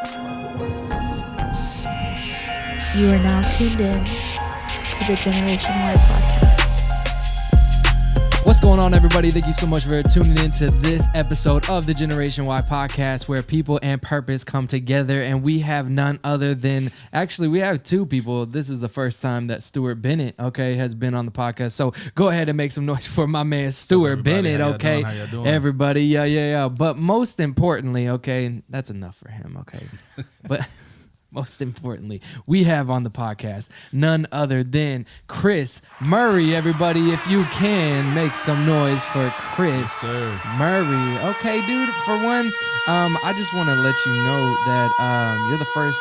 You are now tuned in to the GNWY podcast. What's going on, everybody? Thank you so much for tuning in to this episode of the GNWY podcast, where people and purpose come together. And we have none other than, actually, we have two people. This is the first time that Stuart Bennett, has been on the podcast. So go ahead and make some noise for my man, Stuart Bennett, okay? How y'all doing? Everybody, yeah. But most importantly, that's enough for him, okay? But most importantly, we have on the podcast none other than Kris Murray. Everybody, if you can, make some noise for Kris Murray. Okay, dude, for one, I just want to let you know that you're the first.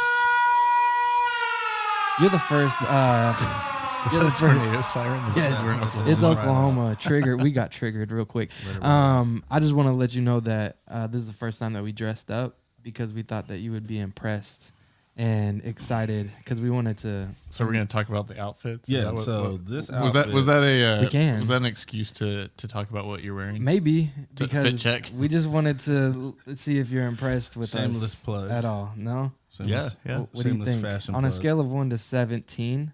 Is that a tornado siren? Yes, We're in Oklahoma. it's Oklahoma. Triggered. We got triggered real quick. I just want to let you know that this is the first time that we dressed up because we thought that you would be impressed and excited because we wanted to. So we're gonna talk about the outfits. Yeah. This outfit, was that an excuse to talk about what you're wearing? Maybe To because fit check? we just wanted to see if you're impressed with Shameless us plug. at all. No. Yeah. What do you Shameless think? fashion On a plug. scale of 1 to 17,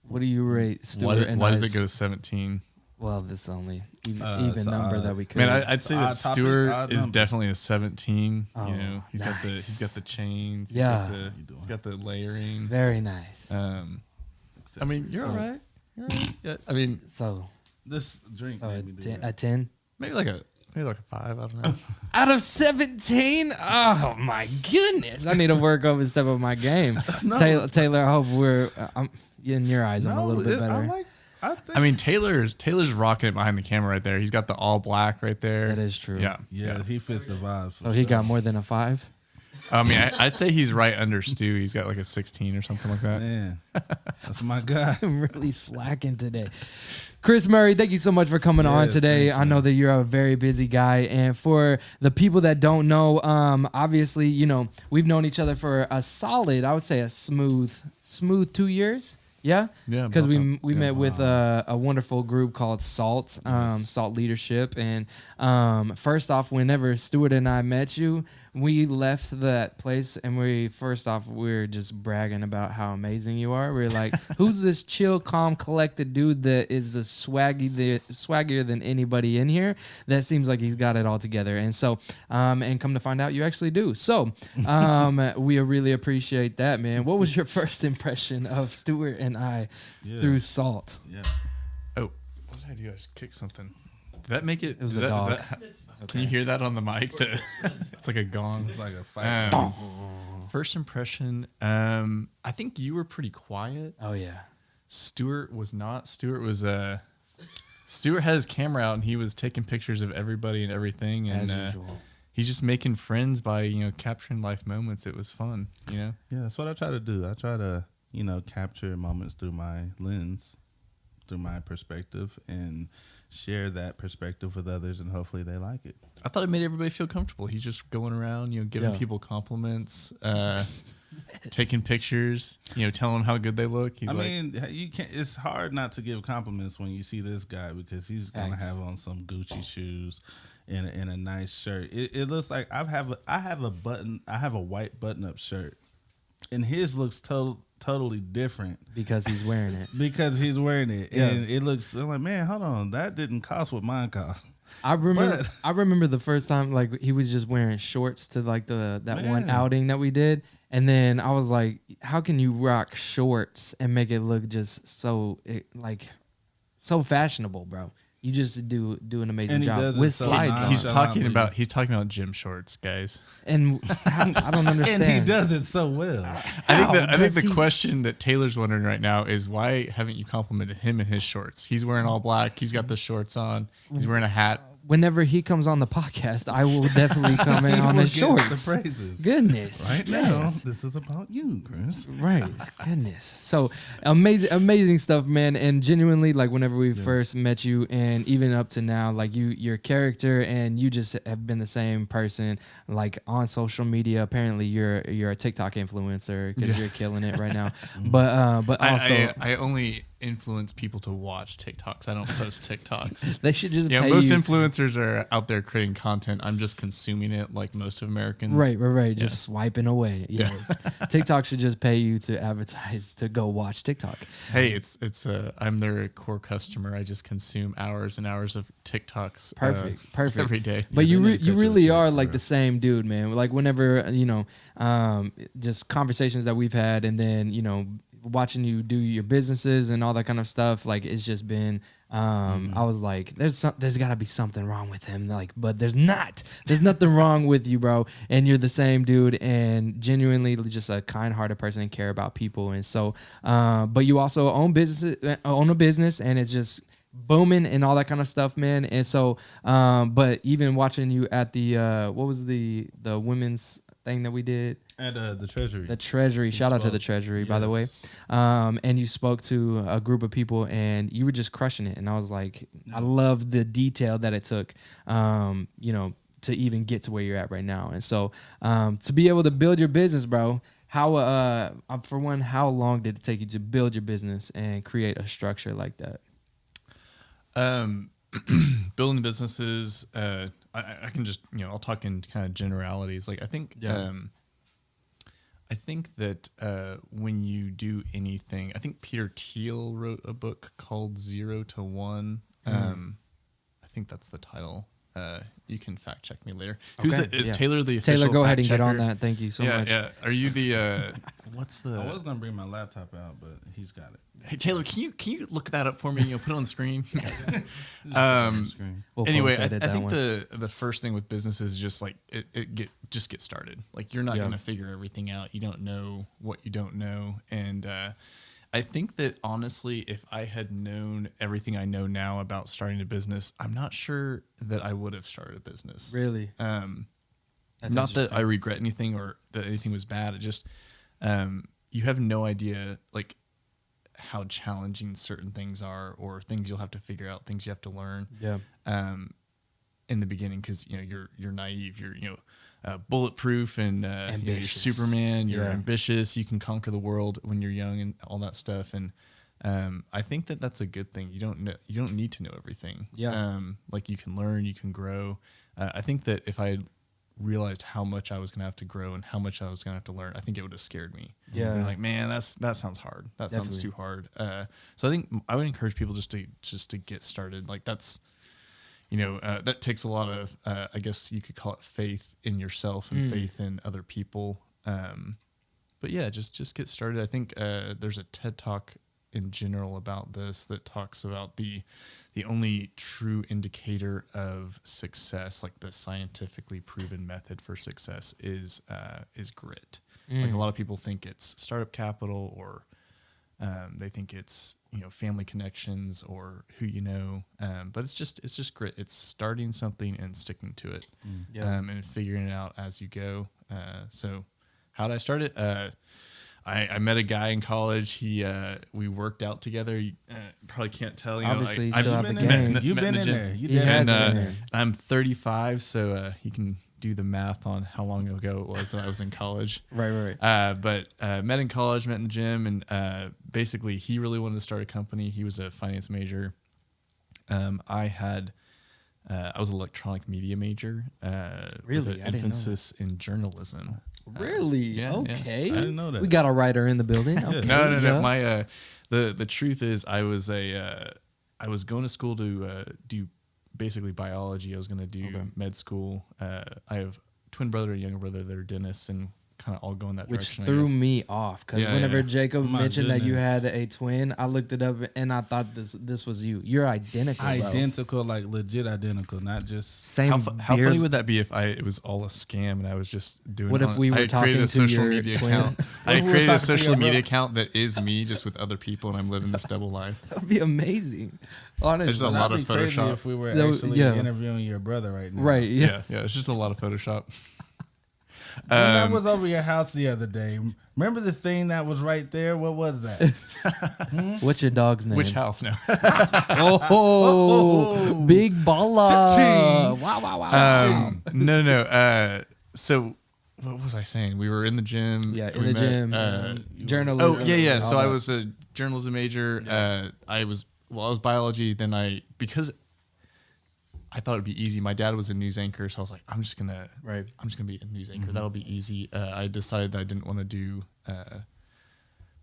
what do you rate Stuart and Why does I's- it go to 17? Well, this is only even so, number that we could. Man, I'd say that Odd topic, Stuart odd is number. definitely a 17. Oh, You know, he's got nice. the chains. Yeah. He's got the layering. Very nice. I mean, you're all right. You're all right. Yeah, I mean, So This drink a made me do 10, that. a 10 maybe like a 5. I don't know. out of 17. Oh my goodness! I need to work over step up my game. No. Taylor, I hope we're in your eyes. I'm a little bit better. I think. I mean, Taylor's rocking it behind the camera right there. He's got the all black right there. That is true. Yeah. yeah, he fits the vibe. So he got more than a 5. I mean, I'd say he's right under Stu. He's got like a 16 or something like that. Man, that's my guy. I'm really slacking today. Kris Murray, thank you so much for coming on Yes, today. thanks, I know man. that you're a very busy guy. And for the people that don't know, obviously, we've known each other for a solid, I would say a smooth 2 years. Yeah? Yeah, Because about we that. met with a wonderful group called SALT, SALT Leadership. And first off, whenever Stuart and I met you, we left that place and we were just bragging about how amazing you are. We were like, who's this chill, calm, collected dude that is the swaggier than anybody in here? That seems like he's got it all together. And so, and come to find out, you actually do. So, we really appreciate that, man. What was your first impression of Stuart and I through SALT? Yeah. Oh, what did I do? I just kicked something. Did that make it? It was did a that- is dog. that- Can you hear that on the mic? It's like a gong. It's like a fight. First impression, I think you were pretty quiet. Oh, yeah. Stuart was not. Stuart had his camera out and he was taking pictures of everybody and everything. And As usual. he's just making friends by, capturing life moments. It was fun, Yeah, that's what I try to do. I try to, capture moments through my lens, through my perspective, and share that perspective with others, and hopefully they like it. I thought it made everybody feel comfortable. He's just going around, giving Yeah. people compliments, taking pictures, telling them how good they look. He's I like, mean, you can't. It's hard not to give compliments when you see this guy because he's gonna Thanks. have on some Gucci shoes and a nice shirt. It looks like I have a white button-up shirt, and his looks totally different Because he's wearing it. because he's wearing it, Yeah. and it looks. I'm like, man, hold on, that didn't cost what mine cost. I remember. But- I remember the first time, like he was just wearing shorts to like that one Man. outing that we did, and then I was like, "How can you rock shorts and make it look just so fashionable, bro? You just do an amazing And he job does it with so slides nice. on." he's Shut talking up, about please. he's talking about gym shorts, guys. And I don't understand. And he does it so well. I think does the he? question that Taylor's wondering right now is why haven't you complimented him in his shorts? He's wearing all black. He's got the shorts on. He's wearing a hat. Whenever he comes on the podcast, I will definitely comment He on will his get shorts. the praises. Goodness, Right yes. now, this is about you, Kris. Right. Goodness. So amazing stuff, man. And genuinely, like whenever we first met you and even up to now, like your character and you just have been the same person, like on social media. Apparently you're a TikTok influencer because you're killing it right now. But also I only influence people to watch TikToks. I don't post TikToks. They should just Yeah, pay most you. influencers are out there creating content. I'm just consuming it like most of Americans. Right. Yeah. Just swiping away. Yes. TikTok should just pay you to advertise to go watch TikTok. Hey, it's I'm their core customer. I just consume hours and hours of TikToks. Perfect. Every day. But Yeah, they need to you cut you a really check are for like it. the same dude, man. Like whenever, just conversations that we've had, and then, watching you do your businesses and all that kind of stuff, like it's just been I was like, there's got to be something wrong with him, like, but there's nothing wrong with you, bro, and you're the same dude, and genuinely just a kind-hearted person and care about people. And so but you also own a business, and it's just booming and all that kind of stuff, man. And so but even watching you at the what was the women's thing that we did At the Treasury. the Treasury. Shout out to the Treasury, by the way. Yes. And you spoke to a group of people, and you were just crushing it. And I was like, I love the detail that it took, to even get to where you're at right now. And so, to be able to build your business, bro, how long did it take you to build your business and create a structure like that? Building businesses, I can just, I'll talk in kind of generalities. Like I think that when you do anything, I think Peter Thiel wrote a book called 0 to 1. I think that's the title. You can fact check me later. Is Taylor the official Taylor, go ahead and fact get on checker? that. Thank you so much. Yeah. Are you the what's the? I was gonna bring my laptop out, but he's got it. Hey Taylor, can you look that up for me? Put it on the screen. Screen. We'll Anyway, post I that think one. the first thing with business is just like just get started. Like you're not gonna figure everything out. You don't know what you don't know, and I think that honestly, if I had known everything I know now about starting a business, I'm not sure that I would have started a business. Really? That's Not that I interesting. regret anything or that anything was bad. It just you have no idea like how challenging certain things are, or things you'll have to figure out, things you have to learn. Yeah. In the beginning, because you're naive, you're bulletproof, and you're Ambitious. Superman. You're Yeah. ambitious. You can conquer the world when you're young and all that stuff. And I think that that's a good thing. You don't need to know everything. Yeah. Like you can learn, you can grow. I think that if I had realized how much I was going to have to grow and how much I was going to have to learn, I think it would have scared me. Yeah. I'd be like, man, that sounds hard. That sounds Definitely. too hard. So I think I would encourage people just to get started. Like that's, that takes a lot of, I guess you could call it faith in yourself and faith in other people. But yeah, just get started. I think there's a TED Talk in general about this that talks about the only true indicator of success, like the scientifically proven method for success, is grit. Like a lot of people think it's startup capital, or they think it's family connections or who but it's just grit. It's starting something and sticking to it, and figuring it out as you go. So how did I start it? I met a guy in college. We worked out together. You probably can't tell. Obviously, you I've still have been the in there. game. You've met been the in gym. there. You He has definitely been been in there. I'm 35, so you can do the math on how long ago it was that I was in college. Right. But met in college, met in the gym, and basically he really wanted to start a company. He was a finance major. I was an electronic media major. Really? With I an didn't know emphasis in journalism. Really? yeah. Okay. I didn't know that. We got a writer in the building. Okay. No. yeah. My the truth is, I was going to school to do basically biology. I was going to do med school. I have twin brother and younger brother that are dentists, and kind of all go in that Which direction. threw I guess. me off, because Yeah, whenever yeah. Jacob My mentioned that you goodness. had a twin, I looked it up and I thought this was you. You're identical, bro. Identical, like legit identical, not just. Same. How beard. funny would that be if it was all a scam and I was just doing? What it if on- we were I had talking created a to social your media twin? account. What I if we were created a talking to social your media brother? account that is me, just with other people, and I'm living this double life. That would be amazing. Honestly. There's a That'd lot be of crazy Photoshop. if we were That would- actually yeah. interviewing your brother right now. Right. Yeah. Yeah, it's just a lot of Photoshop. When I was over your house the other day, remember the thing that was right there? What was that? What's your dog's name? Which house now? Oh, big baller. Cha-ching. Wow. No. So what was I saying? We were in the gym. Yeah, in we the gym. met, Journalism. Oh yeah. and So all I that. was journalism major. I was biology. Then because I thought it'd be easy. My dad was a news anchor, so I was like, I'm just gonna be a news anchor. That'll be easy. I decided that I didn't want to do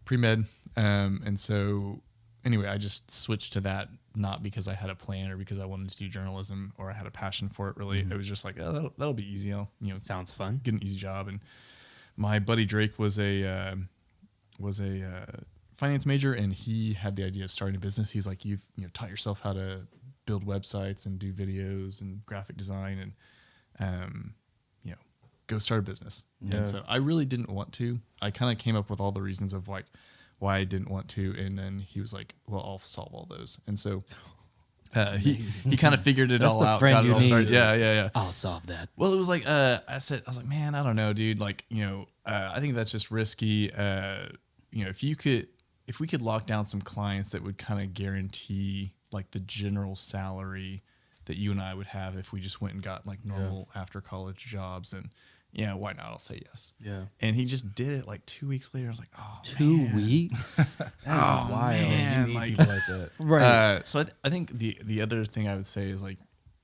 pre-med, and so anyway, I just switched to that, not because I had a plan or because I wanted to do journalism or I had a passion for it. Really, it was just like, oh, that'll be easy. I'll Sounds fun. get an easy job. And my buddy Drake was a finance major, and he had the idea of starting a business. He's like, you've taught yourself how to build websites and do videos and graphic design, and go start a business. Yeah. And so I really didn't want to. I kind of came up with all the reasons of like why I didn't want to, and then he was like, well, I'll solve all those. And so he kind of figured it all the out, friend got it you all started. need. Yeah. I'll solve that. Well, it was like I was like, man, I don't know, dude. Like, I think that's just risky. If we could lock down some clients that would kind of guarantee like the general salary that you and I would have if we just went and got like normal after college jobs, and why not? I'll say yes. Yeah. And he just did it like 2 weeks later. I was like, oh, 2 weeks? oh wild. man, You need like, people like that. Right. so I think the other thing I would say is like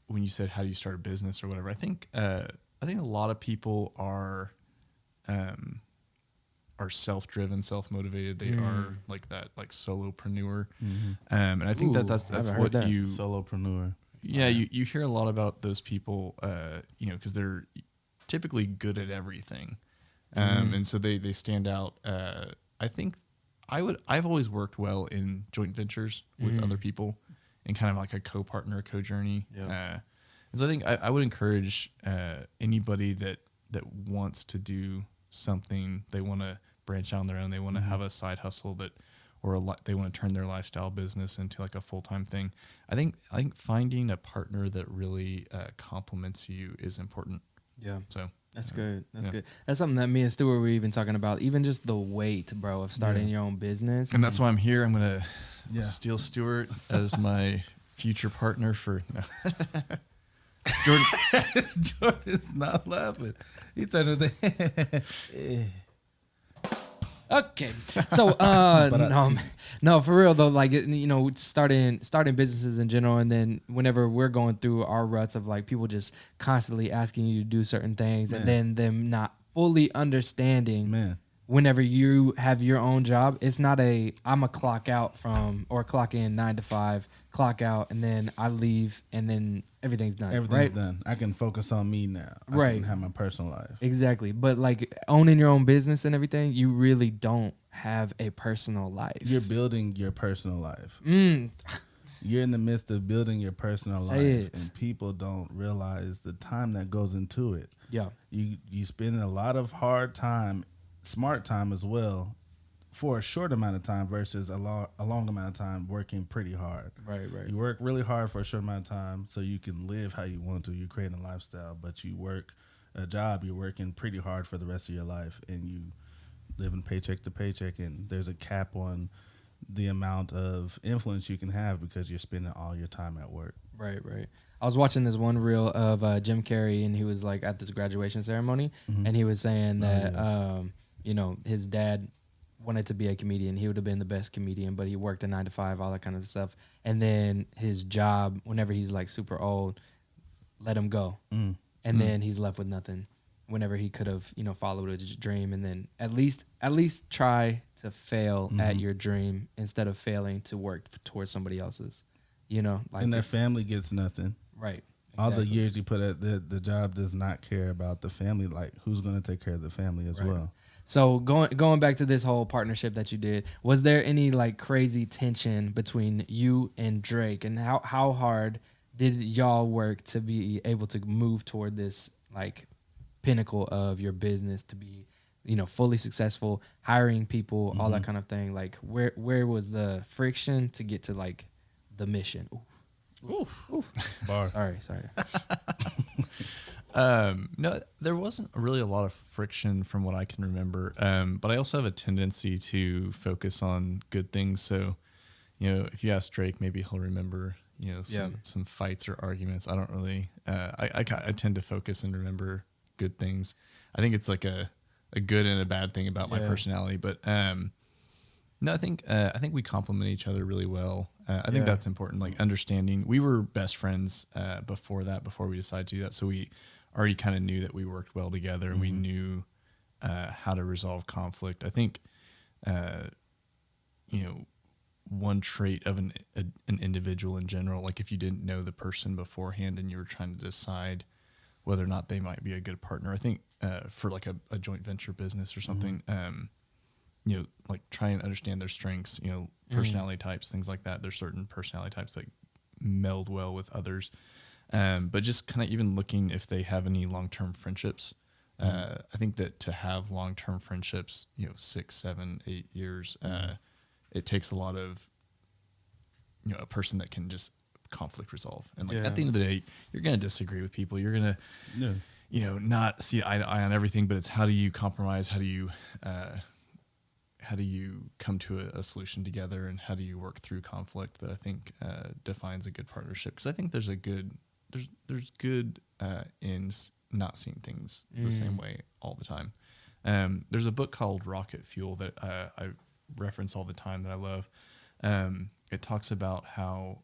when you said how do you start a business or whatever, I think a lot of people are self-driven, self-motivated. They are like that, like solopreneur. And I think Ooh, that's haven't heard what that. you Solopreneur. yeah, you hear a lot about those people, because they're typically good at everything, and so they stand out. I think I've always worked well in joint ventures with other people, and kind of like a co-partner, co-journey. Yeah. And so I think I would encourage anybody that wants to do something, they want to branch out on their own, they want to have a side hustle they want to turn their lifestyle business into like a full-time thing. I think finding a partner that really complements you is important. Yeah. So That's good. That's Yeah. good. That's something that me and Stuart were even talking about. Even just the weight, bro, of starting your own business. and that's why I'm here. I'm gonna Yeah. steal Stuart as my future partner for Jordan. Jordan's not laughing. He turned to the Okay. So, no, for real though, like, starting businesses in general. And then whenever we're going through our ruts of like people just constantly asking you to do certain things and then them not fully understanding man. whenever you have your own job, it's not I'm a clock out or clock in 9 to 5, clock out, and then I leave and then everything's done. Everything's right? done. I can focus on me now. I Right. can have my personal life. Exactly. But like owning your own business and everything, you really don't have a personal life. You're building your personal life. You're in the midst of building your personal life, it. and people don't realize the time that goes into it. Yeah. You spend a lot of hard time, smart time as well, for a short amount of time versus a long amount of time working pretty hard. Right. You work really hard for a short amount of time so you can live how you want to. You're creating a lifestyle, but you work a job, you're working pretty hard for the rest of your life, and you living paycheck to paycheck, and there's a cap on the amount of influence you can have because you're spending all your time at work. Right. I was watching this one reel of Jim Carrey, and he was like at this graduation ceremony, and he was saying that his dad wanted to be a comedian. He would have been the best comedian, but he worked a 9 to 5, all that kind of stuff. And then his job, whenever he's like super old, let him go. And then he's left with nothing whenever he could have, followed his dream. And then at least try to fail at your dream instead of failing to work towards somebody else's, like And their family gets nothing. right. All the Exactly. years you put at the job does not care about the family. Like, who's going to take care of the family as Right. well? So going back to this whole partnership that you did, was there any like crazy tension between you and Drake, and how hard did y'all work to be able to move toward this like pinnacle of your business to be, fully successful, hiring people, all that kind of thing? Like where was the friction to get to like the mission? Oof. Bar. Sorry. No, there wasn't really a lot of friction from what I can remember. But I also have a tendency to focus on good things. So, if you ask Drake, maybe he'll remember, some fights or arguments. I don't really, I tend to focus and remember good things. I think it's like a good and a bad thing about my personality. But, No, I think we complement each other really well. I think Yeah. that's important. Like understanding, we were best friends before we decided to do that. So we already kind of knew that we worked well together, and we knew how to resolve conflict. I think, you know, one trait of an individual in general, like if you didn't know the person beforehand and you were trying to decide whether or not they might be a good partner, I think for like a joint venture business or something, you know, like try and understand their strengths, you know, personality types, things like that. There's certain personality types that meld well with others. But just kind of even looking if they have any long-term friendships. I think that to have long-term friendships, you know, 6, 7, 8 years, it takes a lot of, you know, a person that can just conflict resolve. And like at the end of the day, you're going to disagree with people. You're going to, you know, not see eye to eye on everything, but it's how do you compromise? How do you come to a solution together, and how do you work through conflict that I think defines a good partnership? Because I think there's good in not seeing things the same way all the time. There's a book called Rocket Fuel that I reference all the time that I love. It talks about how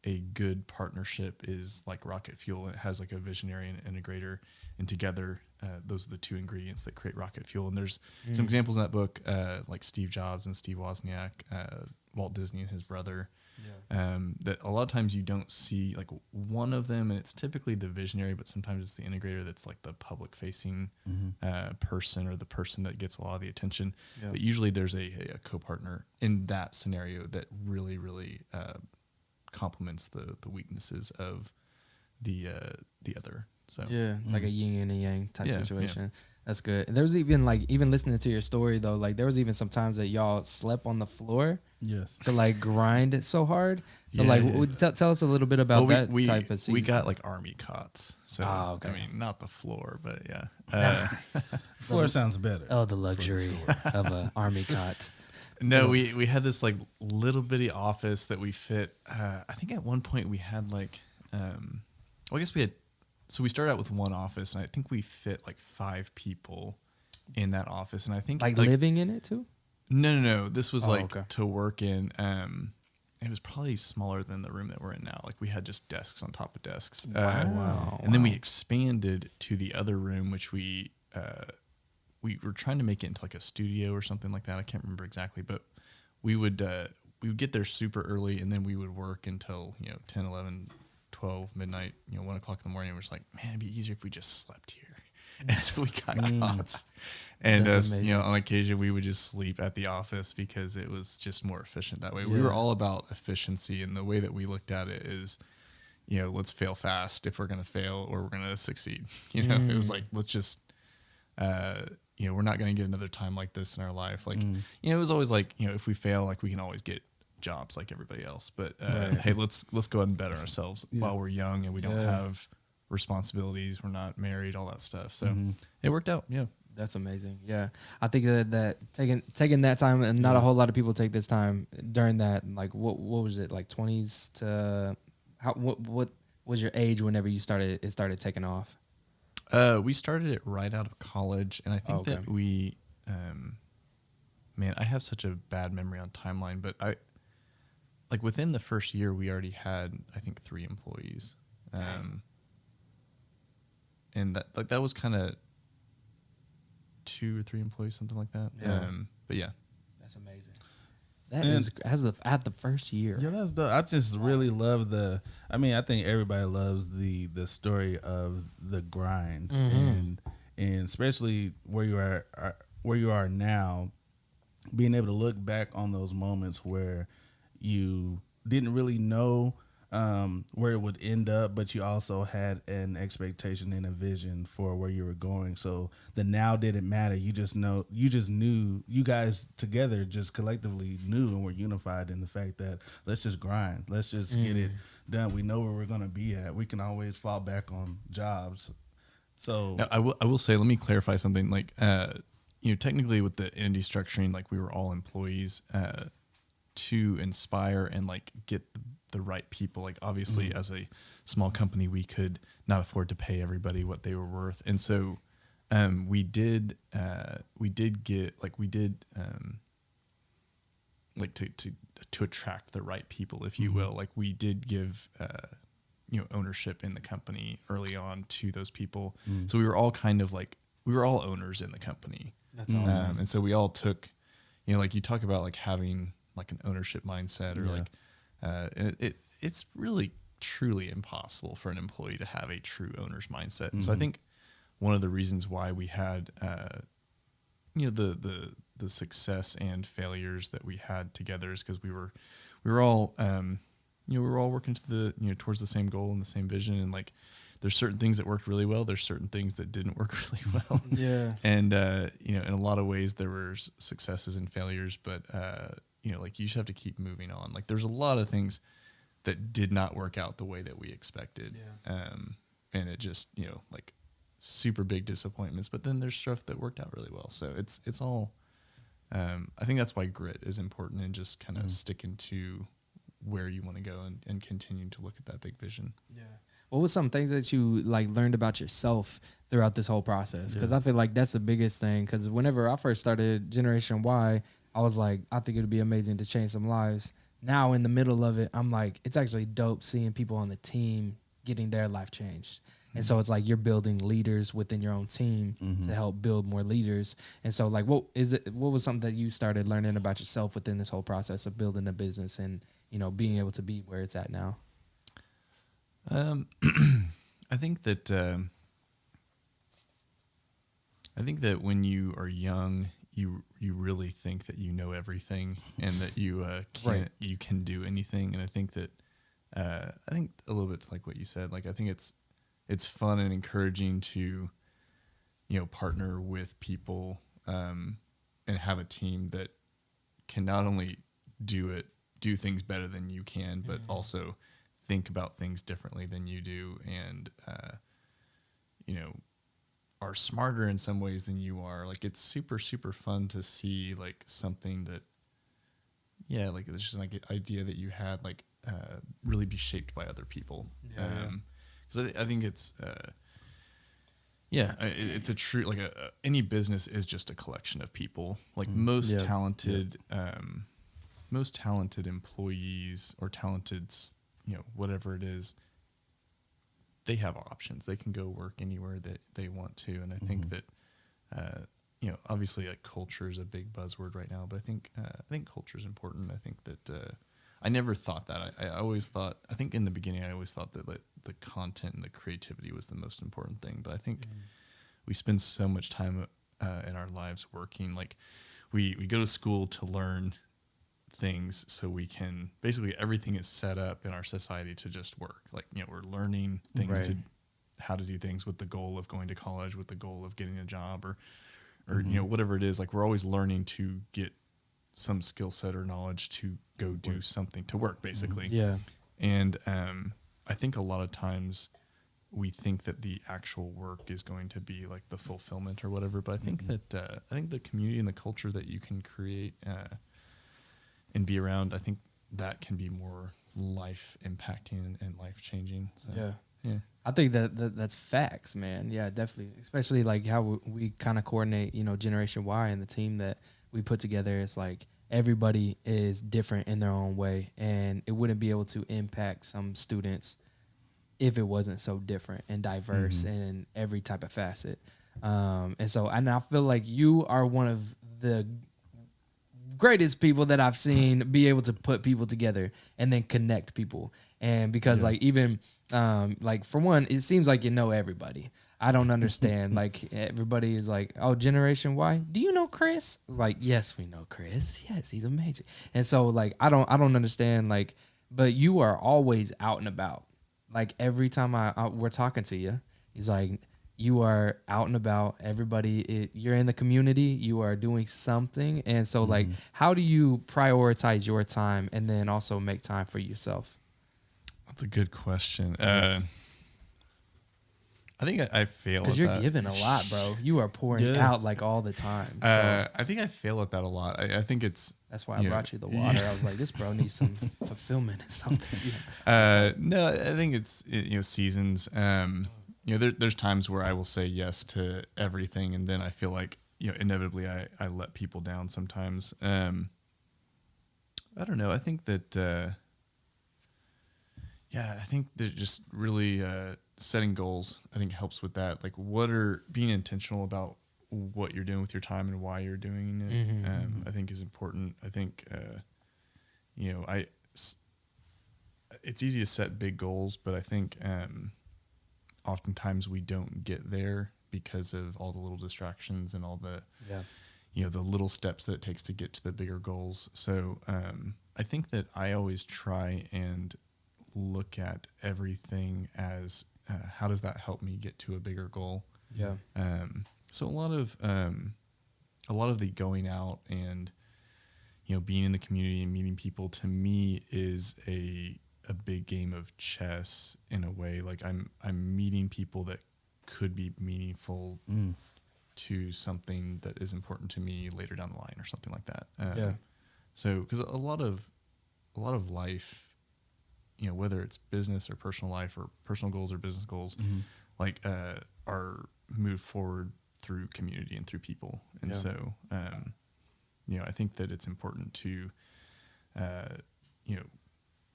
a good partnership is like rocket fuel. It has like a visionary and an integrator, and together those are the two ingredients that create rocket fuel. And there's some examples in that book, like Steve Jobs and Steve Wozniak, Walt Disney and his brother, that a lot of times you don't see like one of them, and it's typically the visionary, but sometimes it's the integrator that's like the public facing person, or the person that gets a lot of the attention. But usually there's a co-partner in that scenario that really, really complements the weaknesses of the other. So it's like a yin and a yang type situation. Yeah. That's good. And there was even listening to your story though, like there was even some times that y'all slept on the floor. Yes. To like grind it so hard. So tell us a little bit about that type of season. We got like army cots. So okay. I mean, not the floor, but yeah. Floor sounds better. Oh, the luxury of an army cot. No, we had this like little bitty office that we fit. I think at one point we had like, I guess we had. So we started out with one office, and I think we fit like 5 people in that office. And I think like living in it too. No. This was to work in. It was probably smaller than the room that we're in now. Like we had just desks on top of desks. Wow. And then we expanded to the other room, which we were trying to make it into like a studio or something like that. I can't remember exactly, but we would get there super early, and then we would work until 10, 11, 12, midnight, 1 o'clock in the morning. And we're just like, man, it'd be easier if we just slept here. And so we got cots. And on occasion we would just sleep at the office because it was just more efficient that way. We were all about efficiency, and the way that we looked at it is, let's fail fast if we're going to fail, or we're going to succeed. It was like, let's just, we're not going to get another time like this in our life. Like, it was always like, if we fail, like we can always get jobs like everybody else. But hey, let's go ahead and better ourselves while we're young and we don't have responsibilities. We're not married, all that stuff. So it worked out. Yeah. That's amazing. Yeah. I think that taking that time, and not a whole lot of people take this time during that, like what was it, like 20s to what was your age whenever it started taking off? We started it right out of college, and I think that we man, I have such a bad memory on timeline, but like within the first year we already had, I think, 3 employees. And that was kind of 2 or 3 employees, something like that. Yeah. But yeah, that's amazing. That is at the first year. Yeah, that's dope. I just really love I think everybody loves the story of the grind, and especially where you are now, being able to look back on those moments where you didn't really know where it would end up, but you also had an expectation and a vision for where you were going. So the now didn't matter. You just knew, you guys together just collectively knew and were unified in the fact that let's just grind. Let's just get it done. We know where we're going to be at. We can always fall back on jobs. So now, I will say, let me clarify something. Like, technically with the entity structuring, like we were all employees to inspire and like get the right people. Like obviously as a small company, we could not afford to pay everybody what they were worth. And so like to attract the right people, if you will. Like we did give ownership in the company early on to those people, so we were all kind of like we were all owners in the company. That's awesome. And so we all took, like you talk about like having like an ownership mindset or like it's really truly impossible for an employee to have a true owner's mindset. And so I think one of the reasons why we had the success and failures that we had together is because we were all we were all working to the towards the same goal and the same vision, and like there's certain things that worked really well, there's certain things that didn't work really well. Yeah. And in a lot of ways there were successes and failures, but like you just have to keep moving on. Like there's a lot of things that did not work out the way that we expected. And it just, like super big disappointments, but then there's stuff that worked out really well. So it's all, I think that's why grit is important, and just kind of sticking to where you want to go and continuing to look at that big vision. Yeah. What was some things that you like learned about yourself throughout this whole process? Because I feel like that's the biggest thing. Because whenever I first started Generation Y, I was like, I think it would be amazing to change some lives. Now in the middle of it, I'm like, it's actually dope seeing people on the team getting their life changed. And so it's like you're building leaders within your own team to help build more leaders. And so like, what was something that you started learning about yourself within this whole process of building a business and, being able to be where it's at now? I think that when you are young, you really think that you know everything and that you you can do anything. And I think that a little bit like what you said. Like I think it's fun and encouraging to partner with people and have a team that can not only do things better than you can, but also think about things differently than you do, and are smarter in some ways than you are. Like it's super, super fun to see like something that like it's just like an idea that you had like really be shaped by other people. Because I think it's it's a true like any business is just a collection of people. Like most talented employees or talented whatever it is, they have options. They can go work anywhere that they want to. And I think that, obviously like culture is a big buzzword right now, but I think culture is important. I think that, I never thought that. I always thought, I think in the beginning, I always thought that the content and the creativity was the most important thing. But I think we spend so much time in our lives working. Like we go to school to learn things, so we can basically everything is set up in our society to just work. Like we're learning things to how to do things with the goal of going to college, with the goal of getting a job, or whatever it is. Like we're always learning to get some skill set or knowledge to go do something to work, basically. And I think a lot of times we think that the actual work is going to be like the fulfillment or whatever, but I think that I think the community and the culture that you can create and be around, I think that can be more life impacting and life changing. So, yeah. I think that's facts, man. Yeah, definitely. Especially like how we kind of coordinate, Generation Y and the team that we put together. It's like everybody is different in their own way, and it wouldn't be able to impact some students if it wasn't so different and diverse in every type of facet. And I feel like you are one of the greatest people that I've seen be able to put people together and then connect people. And because like even like for one, it seems like everybody. I don't understand. Like everybody is like, oh, Generation Y, do you know Kris? It's like, yes, we know Kris. Yes, he's amazing. And so like I don't understand, like, but you are always out and about. Like every time we're talking to you, he's like, you are out and about. Everybody, you're in the community. You are doing something. And so, like, how do you prioritize your time and then also make time for yourself? That's a good question. I think I fail at that. Because you're giving a lot, bro. You are pouring out like all the time. So I think I fail at that a lot. I think it's... That's why I brought you the water. I was like, this bro needs some fulfillment and something. No, I think it's, seasons. There's times where I will say yes to everything, and then I feel like, inevitably I let people down sometimes. I don't know. I think that, I think that just really setting goals, I think helps with that. Like being intentional about what you're doing with your time and why you're doing it, I think is important. I think, it's easy to set big goals, but I think oftentimes we don't get there because of all the little distractions and all the, the little steps that it takes to get to the bigger goals. So I think that I always try and look at everything as how does that help me get to a bigger goal? Yeah. So a lot of the going out and being in the community and meeting people to me is a big game of chess in a way. Like I'm meeting people that could be meaningful to something that is important to me later down the line or something like that. So because a lot of life, whether it's business or personal life or personal goals or business goals, are moved forward through community and through people. And so, I think that it's important to,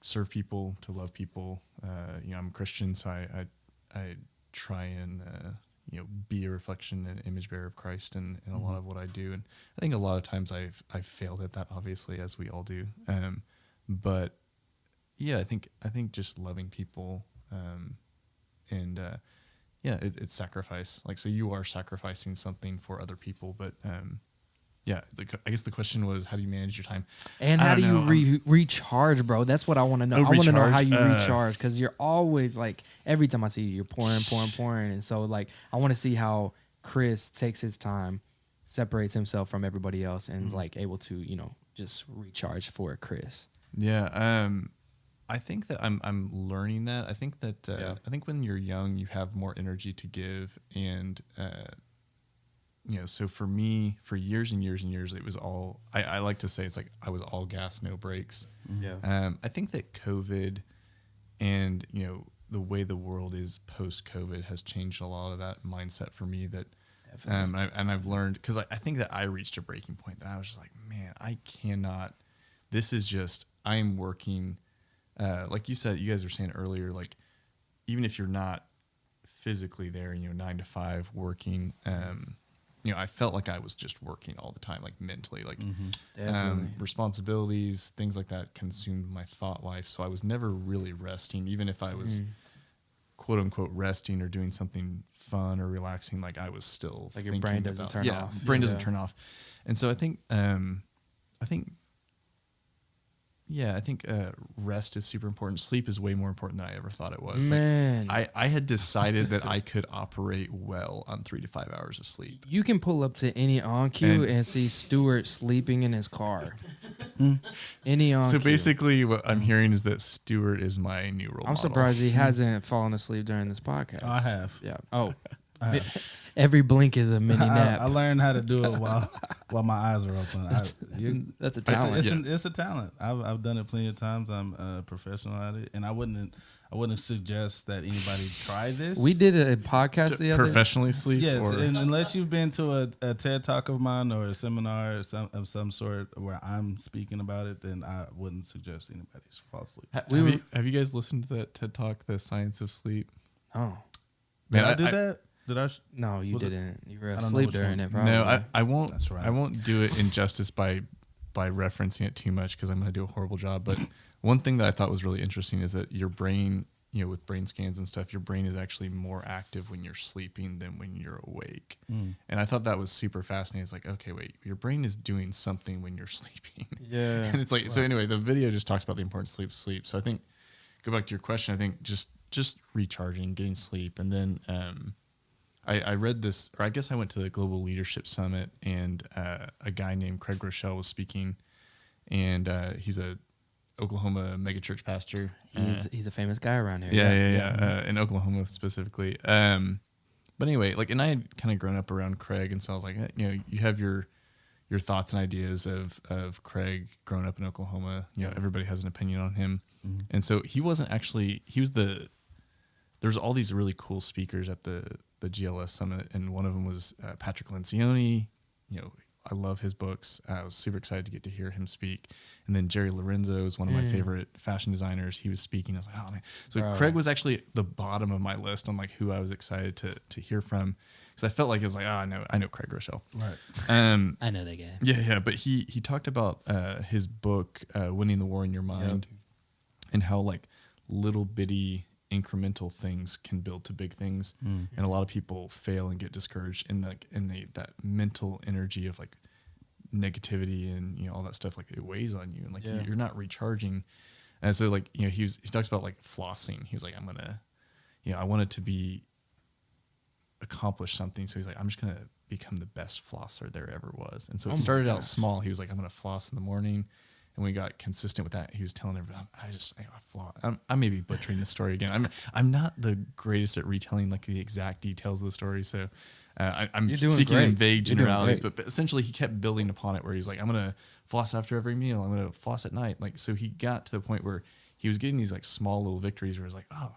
serve people, to love people. I'm a Christian, so I try and, be a reflection and image bearer of Christ in a lot of what I do. And I think a lot of times I've failed at that, obviously, as we all do. But yeah, I think just loving people, it's sacrifice. Like, so you are sacrificing something for other people, but, I guess the question was, how do you manage your time? And how do you recharge, bro? That's what I want to know. I want to know how you recharge, because you're always like, every time I see you, you're pouring. And so like, I want to see how Kris takes his time, separates himself from everybody else, and is like able to, just recharge for Kris. Yeah. I think that I'm learning that. I think that, I think when you're young, you have more energy to give. And, so for me, for years and years and years, it was all, I like to say it's like I was all gas, no brakes. Yeah. I think that COVID and, the way the world is post-COVID has changed a lot of that mindset for me. That, I've learned, because I think that I reached a breaking point that I was just like, man, I cannot, this is just, I'm working, like you said, you guys were saying earlier, like, even if you're not physically there, 9 to 5 working, I felt like I was just working all the time, like mentally, like responsibilities, things like that consumed my thought life. So I was never really resting, even if I was quote unquote resting or doing something fun or relaxing. Like I was still like thinking your brain doesn't turn off. Brain doesn't turn off. And so I think rest is super important. Sleep is way more important than I ever thought it was. Man. Like, I had decided that I could operate well on 3 to 5 hours of sleep. You can pull up to any on-cue and see Stuart sleeping in his car. Any on-cue. So basically what I'm hearing is that Stuart is my new role model. I'm surprised he hasn't fallen asleep during this podcast. I have. Yeah. Oh. Every blink is a mini nap. I learned how to do it while my eyes are open. That's a talent. It's a talent. I've done it plenty of times. I'm a professional at it, and I wouldn't suggest that anybody try this. We did a podcast the other day. Professionally sleep? Yes, or? and unless you've been to a TED Talk of mine or a seminar of some sort where I'm speaking about it, then I wouldn't suggest anybody fall asleep. Have you guys listened to that TED Talk, The Science of Sleep? Oh. Man, I did that? Did I? No, you didn't. You were I don't asleep know during which it, one. probably. No, I won't. That's right. I won't do it injustice by referencing it too much, because I'm going to do a horrible job. But one thing that I thought was really interesting is that your brain, with brain scans and stuff, your brain is actually more active when you're sleeping than when you're awake. And I thought that was super fascinating. It's like, okay, wait, your brain is doing something when you're sleeping. Yeah. And it's like, wow. So anyway, the video just talks about the importance of sleep. So I think, go back to your question, I think just recharging, getting sleep. And then, I read this, or I guess I went to the Global Leadership Summit, and a guy named Craig Rochelle was speaking, and he's a Oklahoma megachurch pastor. He's a famous guy around here. Yeah. In Oklahoma specifically. But anyway, like, and I had kind of grown up around Craig, and so I was like, you have your thoughts and ideas of Craig growing up in Oklahoma. Everybody has an opinion on him, and so he wasn't actually. There's all these really cool speakers at the GLS Summit, and one of them was Patrick Lencioni. I love his books. I was super excited to get to hear him speak. And then Jerry Lorenzo is one of my favorite fashion designers. He was speaking. I was like, oh man. So Craig was actually at the bottom of my list on like who I was excited to hear from. Because I felt like it was like, oh, I know Craig Rochelle. Right. I know that guy. Yeah. But he talked about his book, Winning the War in Your Mind, and how like little bitty incremental things can build to big things. And a lot of people fail and get discouraged in that mental energy of like negativity and, all that stuff. Like it weighs on you and like you're not recharging. And so like, he talks about like flossing. He was like, I'm going to, I wanted to accomplish something. So he's like, I'm just going to become the best flosser there ever was. And so it started out small. He was like, I'm going to floss in the morning. And we got consistent with that. He was telling everyone, I floss. I may be butchering this story again. I'm not the greatest at retelling like the exact details of the story. So I'm speaking in vague generalities, but essentially he kept building upon it where he's like, I'm going to floss after every meal. I'm going to floss at night. Like, so he got to the point where he was getting these like small little victories where he's like, oh,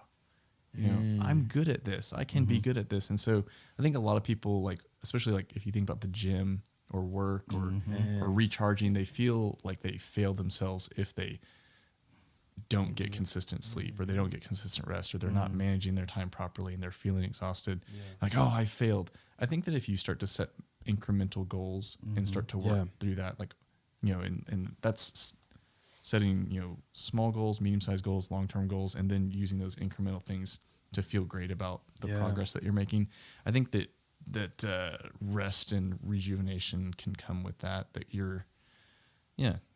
I'm good at this. I can be good at this. And so I think a lot of people, like, especially like if you think about the gym or work or recharging, they feel like they fail themselves if they don't get consistent sleep or they don't get consistent rest or they're not managing their time properly and they're feeling exhausted. Like, oh, I failed. I think that if you start to set incremental goals and start to work through that, like, and that's setting, small goals, medium-sized goals, long-term goals, and then using those incremental things to feel great about the progress that you're making. I think that rest and rejuvenation can come with that you're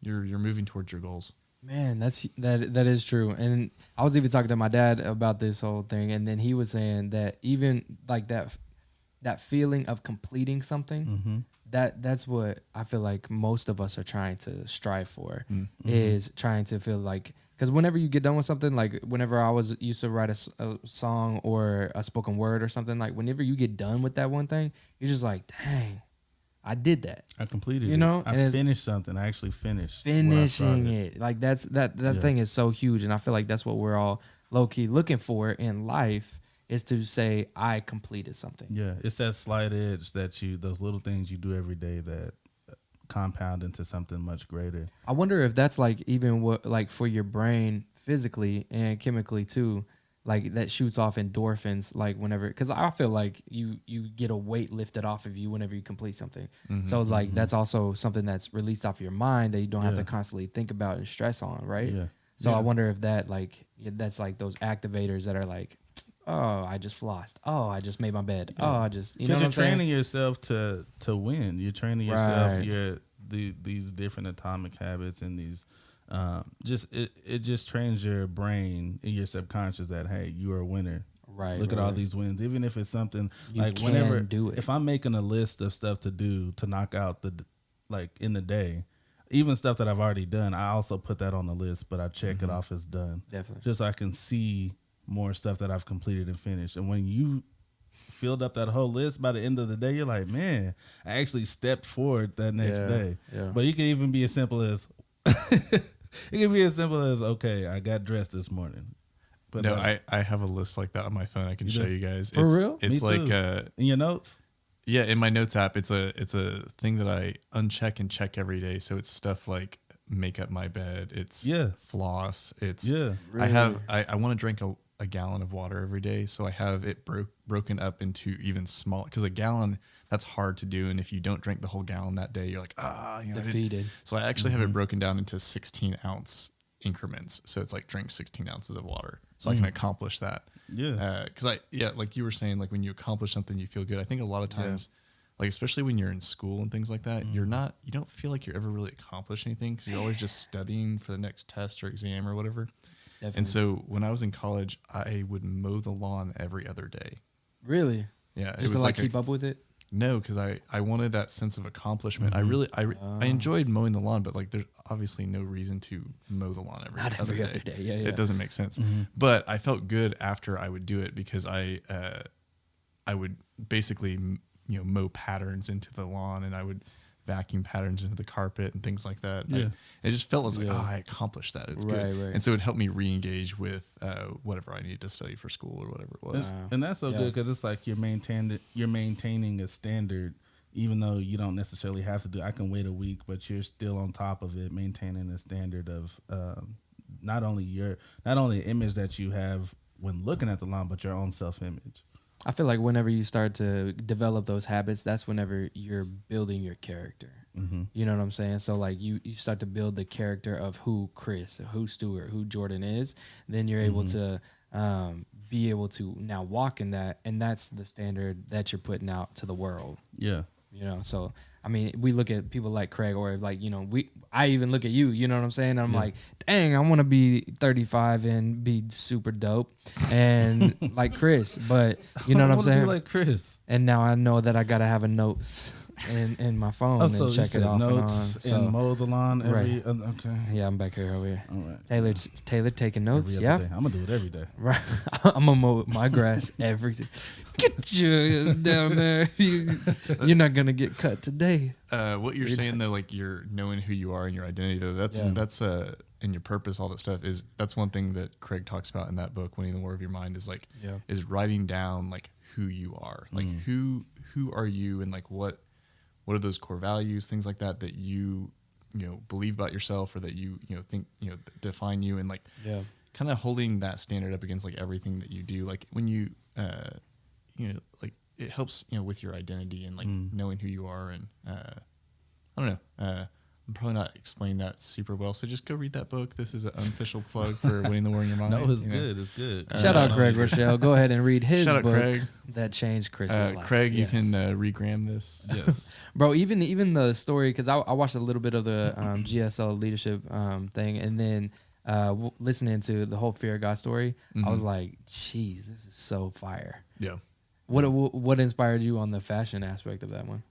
moving towards your goals. Man, that is true. And I was even talking to my dad about this whole thing, and then he was saying that even like that feeling of completing something, that's what I feel like most of us are trying to strive for, is trying to feel like, because whenever you get done with something, like whenever I was used to write a song or a spoken word or something, like whenever you get done with that one thing, you're just like, dang, I did that. I completed it. I finished something. I actually finished. Finishing it. Like that thing is so huge. And I feel like that's what we're all low key looking for in life, is to say, I completed something. Yeah. It's that slight edge those little things you do every day that compound into something much greater. I wonder if that's like even what, like for your brain physically and chemically too, like that shoots off endorphins, like whenever, because I feel like you get a weight lifted off of you whenever you complete something. So like that's also something that's released off your mind that you don't have to constantly think about and stress on, right? Yeah. So I wonder if that's like those activators that are like, oh, I just flossed. Oh, I just made my bed. Oh, I just, because you're training yourself to win. You're training yourself. These different atomic habits and these. It just trains your brain and your subconscious that, hey, you are a winner. Right. Look at all these wins. Even if it's something like whenever do it. If I'm making a list of stuff to do to knock out in the day, even stuff that I've already done, I also put that on the list, but I check it off as done. Definitely. Just so I can see more stuff that I've completed and finished. And when you filled up that whole list, by the end of the day, you're like, man, I actually stepped forward that next day. Yeah. But you can even be as simple as it can be as simple as, okay, I got dressed this morning. But no, I have a list like that on my phone. I can show you guys. For real? It's Me like too. In your notes? Yeah, in my notes app. It's a thing that I uncheck and check every day. So it's stuff like make up my bed. It's floss. It's really? I want to drink a gallon of water every day. So I have it broken up into even small, because a gallon, that's hard to do. And if you don't drink the whole gallon that day, you're like, defeated. So I actually have it broken down into 16-ounce increments. So it's like drink 16 ounces of water. So I can accomplish that. Yeah. Because like you were saying, like when you accomplish something, you feel good. I think a lot of times, like especially when you're in school and things like that, you don't feel like you're ever really accomplished anything because you're always just studying for the next test or exam or whatever. Definitely. And so when I was in college, I would mow the lawn every other day. Really? Yeah. Just to keep up with it? No, because I wanted that sense of accomplishment. I enjoyed mowing the lawn, but like there's obviously no reason to mow the lawn every other day. Yeah. It doesn't make sense. But I felt good after I would do it because I would basically mow patterns into the lawn, and I would vacuum patterns into the carpet and things like that. Yeah. It just felt like, I accomplished that. It's good. Right. And so it helped me re-engage with whatever I needed to study for school or whatever it was. And that's so good because it's like you're maintaining a standard even though you don't necessarily have to do, I can wait a week, but you're still on top of it, maintaining a standard of not only the image that you have when looking at the lawn, but your own self-image. I feel like whenever you start to develop those habits, that's whenever you're building your character. Mm-hmm. You know what I'm saying? So like you start to build the character of who Kris, who Stuart, who Jordan is. Then you're able to be able to now walk in that, and that's the standard that you're putting out to the world. Yeah. You know, so I mean, we look at people like Craig, or like, you know, I even look at you, you know what I'm saying? I'm like, dang, I want to be 35 and be super dope and like Kris, but you know what I'm saying? Be like Kris. And now I know that I gotta have a notes in my phone and so check it off notes and on. and mow the lawn every. Right. Okay. Yeah, I'm back here over here. All right. Taylor taking notes. Every Yeah, other day. I'm gonna do it every day. right. I'm gonna mow my grass every. Get you down there. You're not gonna get cut today. What you're saying though, like you're knowing who you are and your identity though, that's and your purpose, all that stuff that's one thing that Craig talks about in that book, Winning the War of Your Mind, is like is writing down like who you are, like who are you, and like what are those core values, things like that you know believe about yourself, or that you know think define you, and like kind of holding that standard up against like everything that you do, like when you like it helps with your identity and like knowing who you are, and I don't know. I'm probably not explaining that super well, so just go read that book. This is an unofficial plug for Winning the War in Your Mind. No, it's good. It's good. Shout out Craig Rochelle. Go ahead and read his Shout out book Craig. that changed Chris's life. Craig, you can regram this. Yes. Bro, even the story, because I watched a little bit of the GSL leadership thing, and then listening to the whole Fear of God story, I was like, "Jeez, this is so fire." Yeah. What inspired you on the fashion aspect of that one?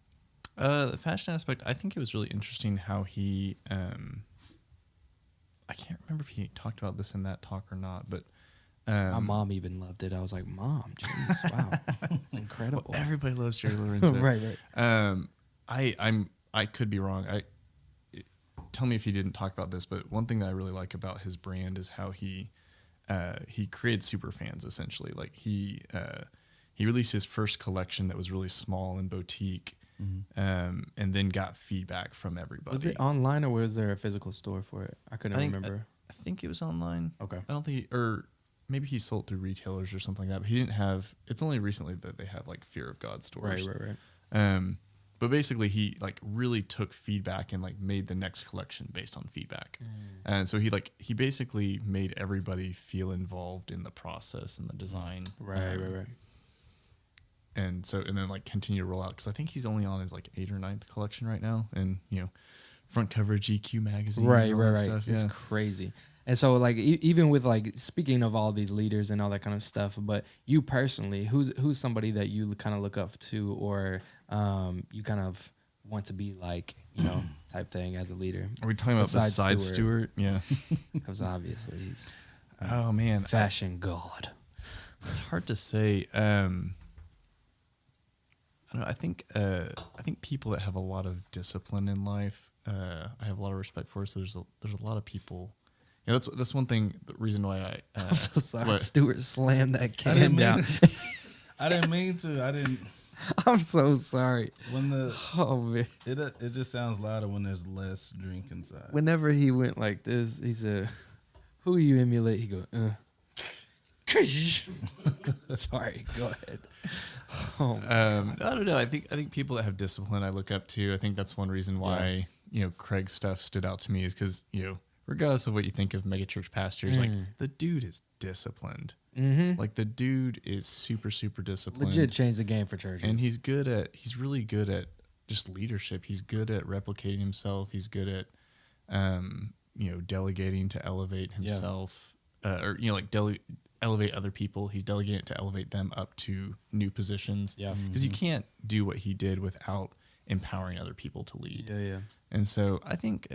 The fashion aspect, I think it was really interesting how he. I can't remember if he talked about this in that talk or not, but my mom even loved it. I was like, "Mom, jeez, wow, it's incredible." Well, everybody loves Jerry Lorenzo. Right. I could be wrong. Tell me if he didn't talk about this, but one thing that I really like about his brand is how he created super fans, essentially. Like he released his first collection that was really small and boutique, and then got feedback from everybody. Was it online, or was there a physical store for it? I couldn't remember. I think it was online. Okay. I don't think, or maybe he sold through retailers or something like that, but he didn't have, it's only recently that they have like Fear of God stores. Right. But basically he like really took feedback and like made the next collection based on feedback. And so he basically made everybody feel involved in the process and the design. Right. And then like continue to roll out, because I think he's only on his like 8th or 9th collection right now, and front cover GQ magazine. Right. Stuff. It's crazy. And so like even with like, speaking of all these leaders and all that kind of stuff, but you personally, who's somebody that you kind of look up to, or you kind of want to be like, type thing as a leader? Are we talking about besides Stuart? Yeah. Because obviously he's oh man, fashion god. It's hard to say. I don't know. I think people that have a lot of discipline in life, I have a lot of respect for. So there's a lot of people. Yeah, that's one thing. The reason why I'm so sorry. What? Stuart slammed that can down. I didn't mean to. I didn't. I'm so sorry. When Oh man. it just sounds louder when there's less drink inside. Whenever he went like this, he said, "Who you emulate?" He goes, Sorry, go ahead. Oh, I don't know. I think people that have discipline I look up to. I think that's one reason why Craig's stuff stood out to me, is because regardless of what you think of megachurch pastors, like the dude is disciplined. Mm-hmm. Like the dude is super disciplined. Legit changed the game for churches. And he's really good at just leadership. He's good at replicating himself. He's good at delegating to elevate himself, elevate other people. He's delegating it to elevate them up to new positions. Yeah. Because you can't do what he did without empowering other people to lead. Yeah. And so I think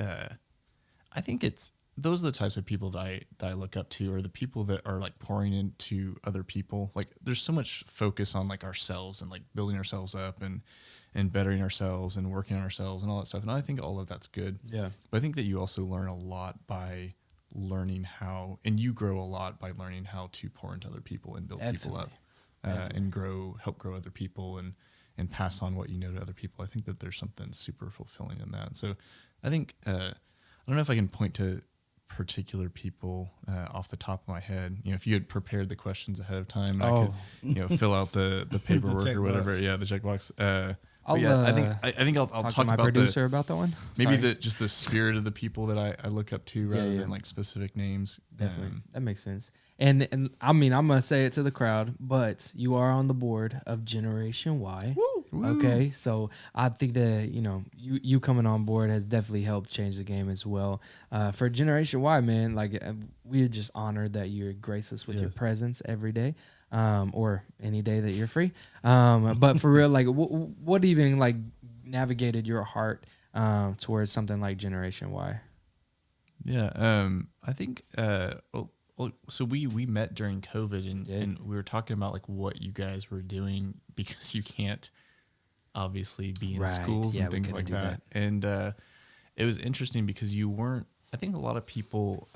it's those are the types of people that I look up to, or the people that are like pouring into other people. Like there's so much focus on like ourselves and like building ourselves up and bettering ourselves and working on ourselves and all that stuff. And I think all of that's good. Yeah. But I think that you also learn a lot by learning how, and you grow a lot by learning how to pour into other people and build people up, and help grow other people and and pass on what you know to other people. I think that there's something super fulfilling in that. So I think, I don't know if I can point to particular people off the top of my head. If you had prepared the questions ahead of time, I could, fill out the paperwork or whatever. box. Yeah, the checkbox. I'll, I think I'll talk talk to my about producer about that one. maybe Sorry. just the spirit of the people that I look up to rather yeah. than like specific names. Definitely. That makes sense. And I mean, I'm going to say it to the crowd, but you are on the board of Generation Y. Woo. Okay. So I think that, you coming on board has definitely helped change the game as well. For Generation Y, man, like we're just honored that you grace us with your presence every day. Or any day that you're free. But for real, like what even like navigated your heart towards something like Generation Y? Yeah. I think, so we met during COVID and we were talking about like what you guys were doing because you can't obviously be in schools and things like that. And it was interesting because you weren't, I think a lot of people,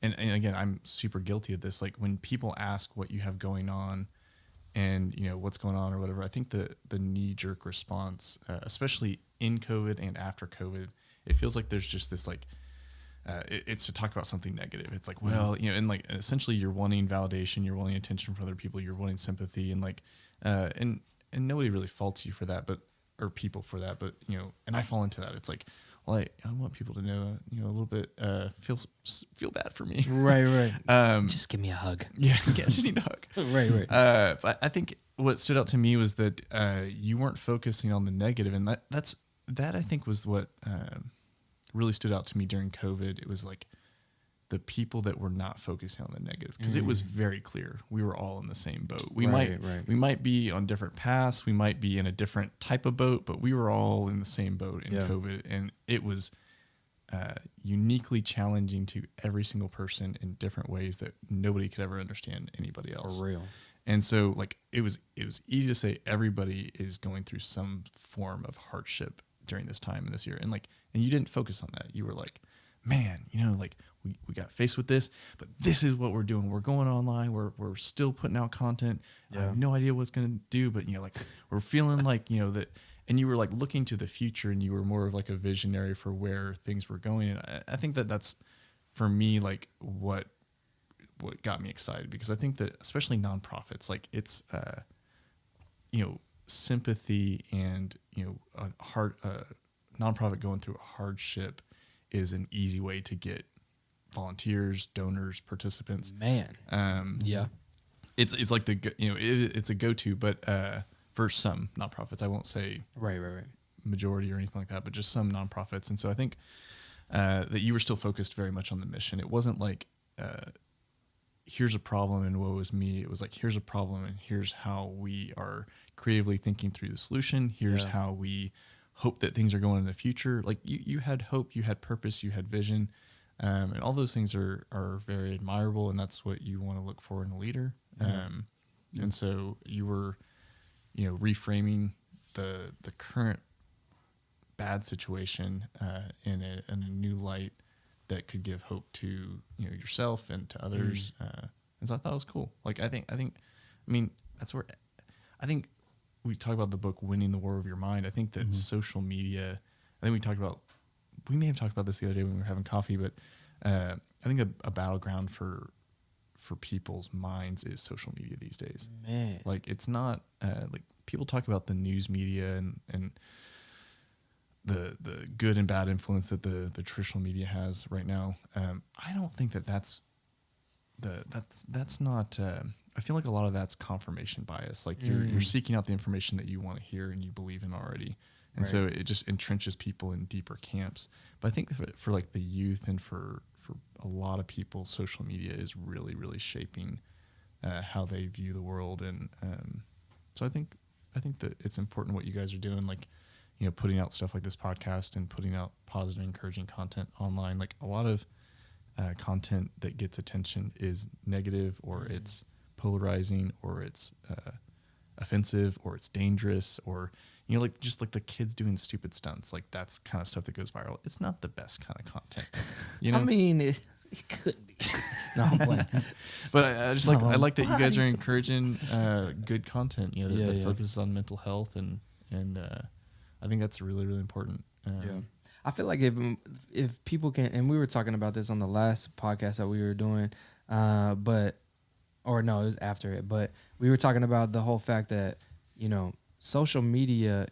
and again, I'm super guilty of this. Like when people ask what you have going on and what's going on or whatever, I think the knee-jerk response, especially in COVID and after COVID, it feels like there's just this like, it's to talk about something negative. It's like, well, and like essentially you're wanting validation, you're wanting attention from other people, you're wanting sympathy, and like, and nobody really faults you for that, or people for that, but and I fall into that. It's like, well, I want people to know, a little bit, feel bad for me. Right. Just give me a hug. Yeah, I just need a hug. Right. But I think what stood out to me was that you weren't focusing on the negative, and that I think was what really stood out to me during COVID. It was like the people that were not focusing on the negative, because it was very clear we were all in the same boat. We might be on different paths, we might be in a different type of boat, but we were all in the same boat in COVID, and it was uniquely challenging to every single person in different ways that nobody could ever understand anybody else. For real. And so like it was easy to say everybody is going through some form of hardship during this time in this year, and you didn't focus on that. You were like, man, like we got faced with this, but this is what we're doing. We're going online. We're still putting out content. I have no idea what's going to do, but like we're feeling like, that, and you were like looking to the future, and you were more of like a visionary for where things were going. And I think that that's for me, like what got me excited, because I think that especially nonprofits, like it's, sympathy and, a nonprofit going through a hardship is an easy way to get volunteers, donors, participants. Man. It's like it's a go-to, but for some nonprofits, I won't say right majority or anything like that, but just some nonprofits. And so I think that you were still focused very much on the mission. It wasn't like here's a problem and woe is me. It was like, here's a problem and here's how we are creatively thinking through the solution. Here's how we hope that things are going in the future. Like you had hope, you had purpose, you had vision. And all those things are very admirable, and that's what you want to look for in a leader. And so you were, reframing the current bad situation in a new light that could give hope to yourself and to others. And so I thought it was cool. Like I mean that's where I think we talk about the book Winning the War of Your Mind. I think that social media. I think we may have talked about this the other day when we were having coffee, but I think a battleground for people's minds is social media these days. Man, like it's not like people talk about the news media and the good and bad influence that the traditional media has right now. I don't think that's not. I feel like a lot of that's confirmation bias. Like you're seeking out the information that you want to hear and you believe in already. And so it just entrenches people in deeper camps. But I think for like the youth and for a lot of people, social media is really, really shaping how they view the world. And so I think that it's important what you guys are doing, like, putting out stuff like this podcast and putting out positive, encouraging content online. Like a lot of content that gets attention is negative, or it's polarizing, or it's offensive, or it's dangerous, or like just like the kids doing stupid stunts. Like that's kind of stuff that goes viral. It's not the best kind of content. I mean, It could be. No, I'm playing. But I just I like that you guys are encouraging good content, you know, that, Yeah, that yeah. focuses on mental health, and I think that's really, really important. Yeah. I feel like if people can, and we were talking about this on the last podcast that we were doing, or no, it was after it, but we were talking about the whole fact that, you know, social media,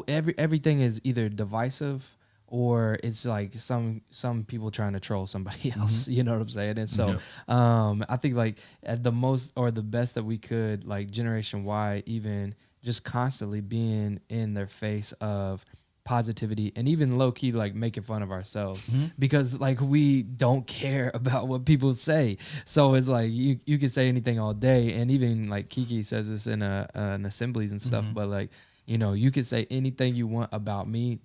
everything is either divisive or it's like some people trying to troll somebody else. You know what I'm saying? And so I think like at the most or the best that we could, like Generation Y, even just constantly being in their face of positivity and even low key like making fun of ourselves because like we don't care about what people say. So it's like you can say anything all day, and even like Kiki says this in an assemblies and stuff, but like, you know, you can say anything you want about me,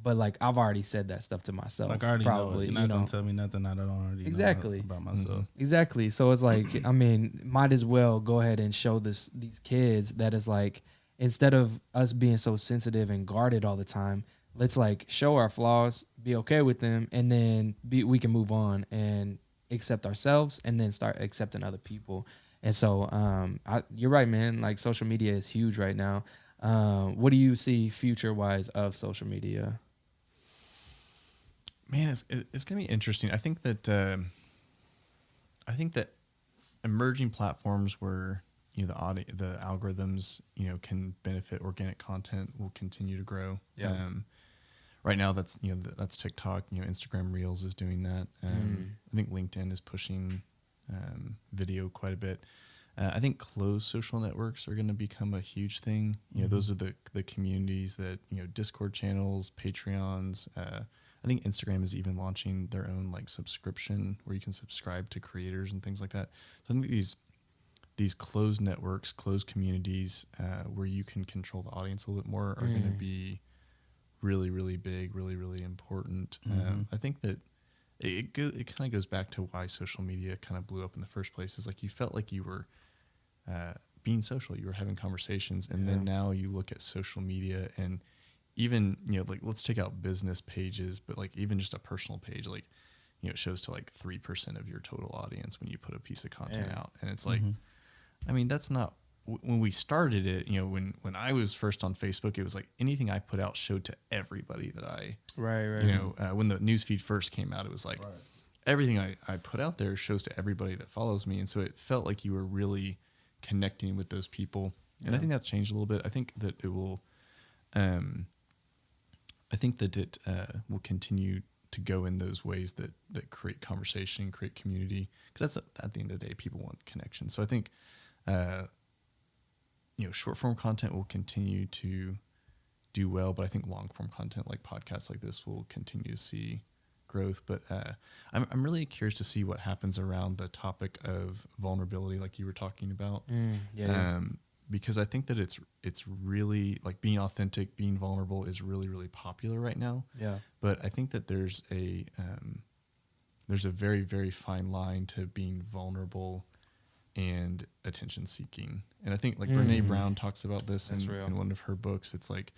but like I've already said that stuff to myself. Like I already know it. Probably, You're not gonna tell me nothing I don't already Exactly. know about myself. Exactly. So it's like, I mean, might as well go ahead and show these kids that is like, instead of us being so sensitive and guarded all the time, let's like show our flaws, be okay with them, and then we can move on and accept ourselves, and then start accepting other people. And so, you're right, man. Like social media is huge right now. What do you see future wise of social media? Man, it's gonna be interesting. I think that emerging platforms where, you know, the algorithms, you know, can benefit organic content will continue to grow. Yeah. Right now, that's, you know, that's TikTok. You know, Instagram Reels is doing that. I think LinkedIn is pushing video quite a bit. I think closed social networks are going to become a huge thing. You know, those are the communities that, you know, Discord channels, Patreons. I think Instagram is even launching their own like subscription where you can subscribe to creators and things like that. So I think these closed networks, closed communities where you can control the audience a little bit more are going to be really, really big, really, really important. I think that it kind of goes back to why social media kind of blew up in the first place. Is like you felt like you were being social, you were having conversations, and then now you look at social media and even, you know, like let's take out business pages, but like even just a personal page, like, you know, it shows to like 3% of your total audience when you put a piece of content out. And it's like, I mean, that's not, when we started it, you know, when I was first on Facebook, it was like anything I put out showed to everybody that I, you know, when the newsfeed first came out, it was like everything I put out there shows to everybody that follows me. And so it felt like you were really connecting with those people. And I think that's changed a little bit. I think that it will, will continue to go in those ways that create conversation, create community, because that's at the end of the day, people want connection. So I think, you know, short form content will continue to do well, but I think long form content like podcasts like this will continue to see growth. But I'm really curious to see what happens around the topic of vulnerability, like you were talking about. Because I think that it's really like being authentic, being vulnerable is really, really popular right now. Yeah. But I think that there's a very, very fine line to being vulnerable and attention seeking. And I think like Brene Brown talks about this in one of her books. It's like,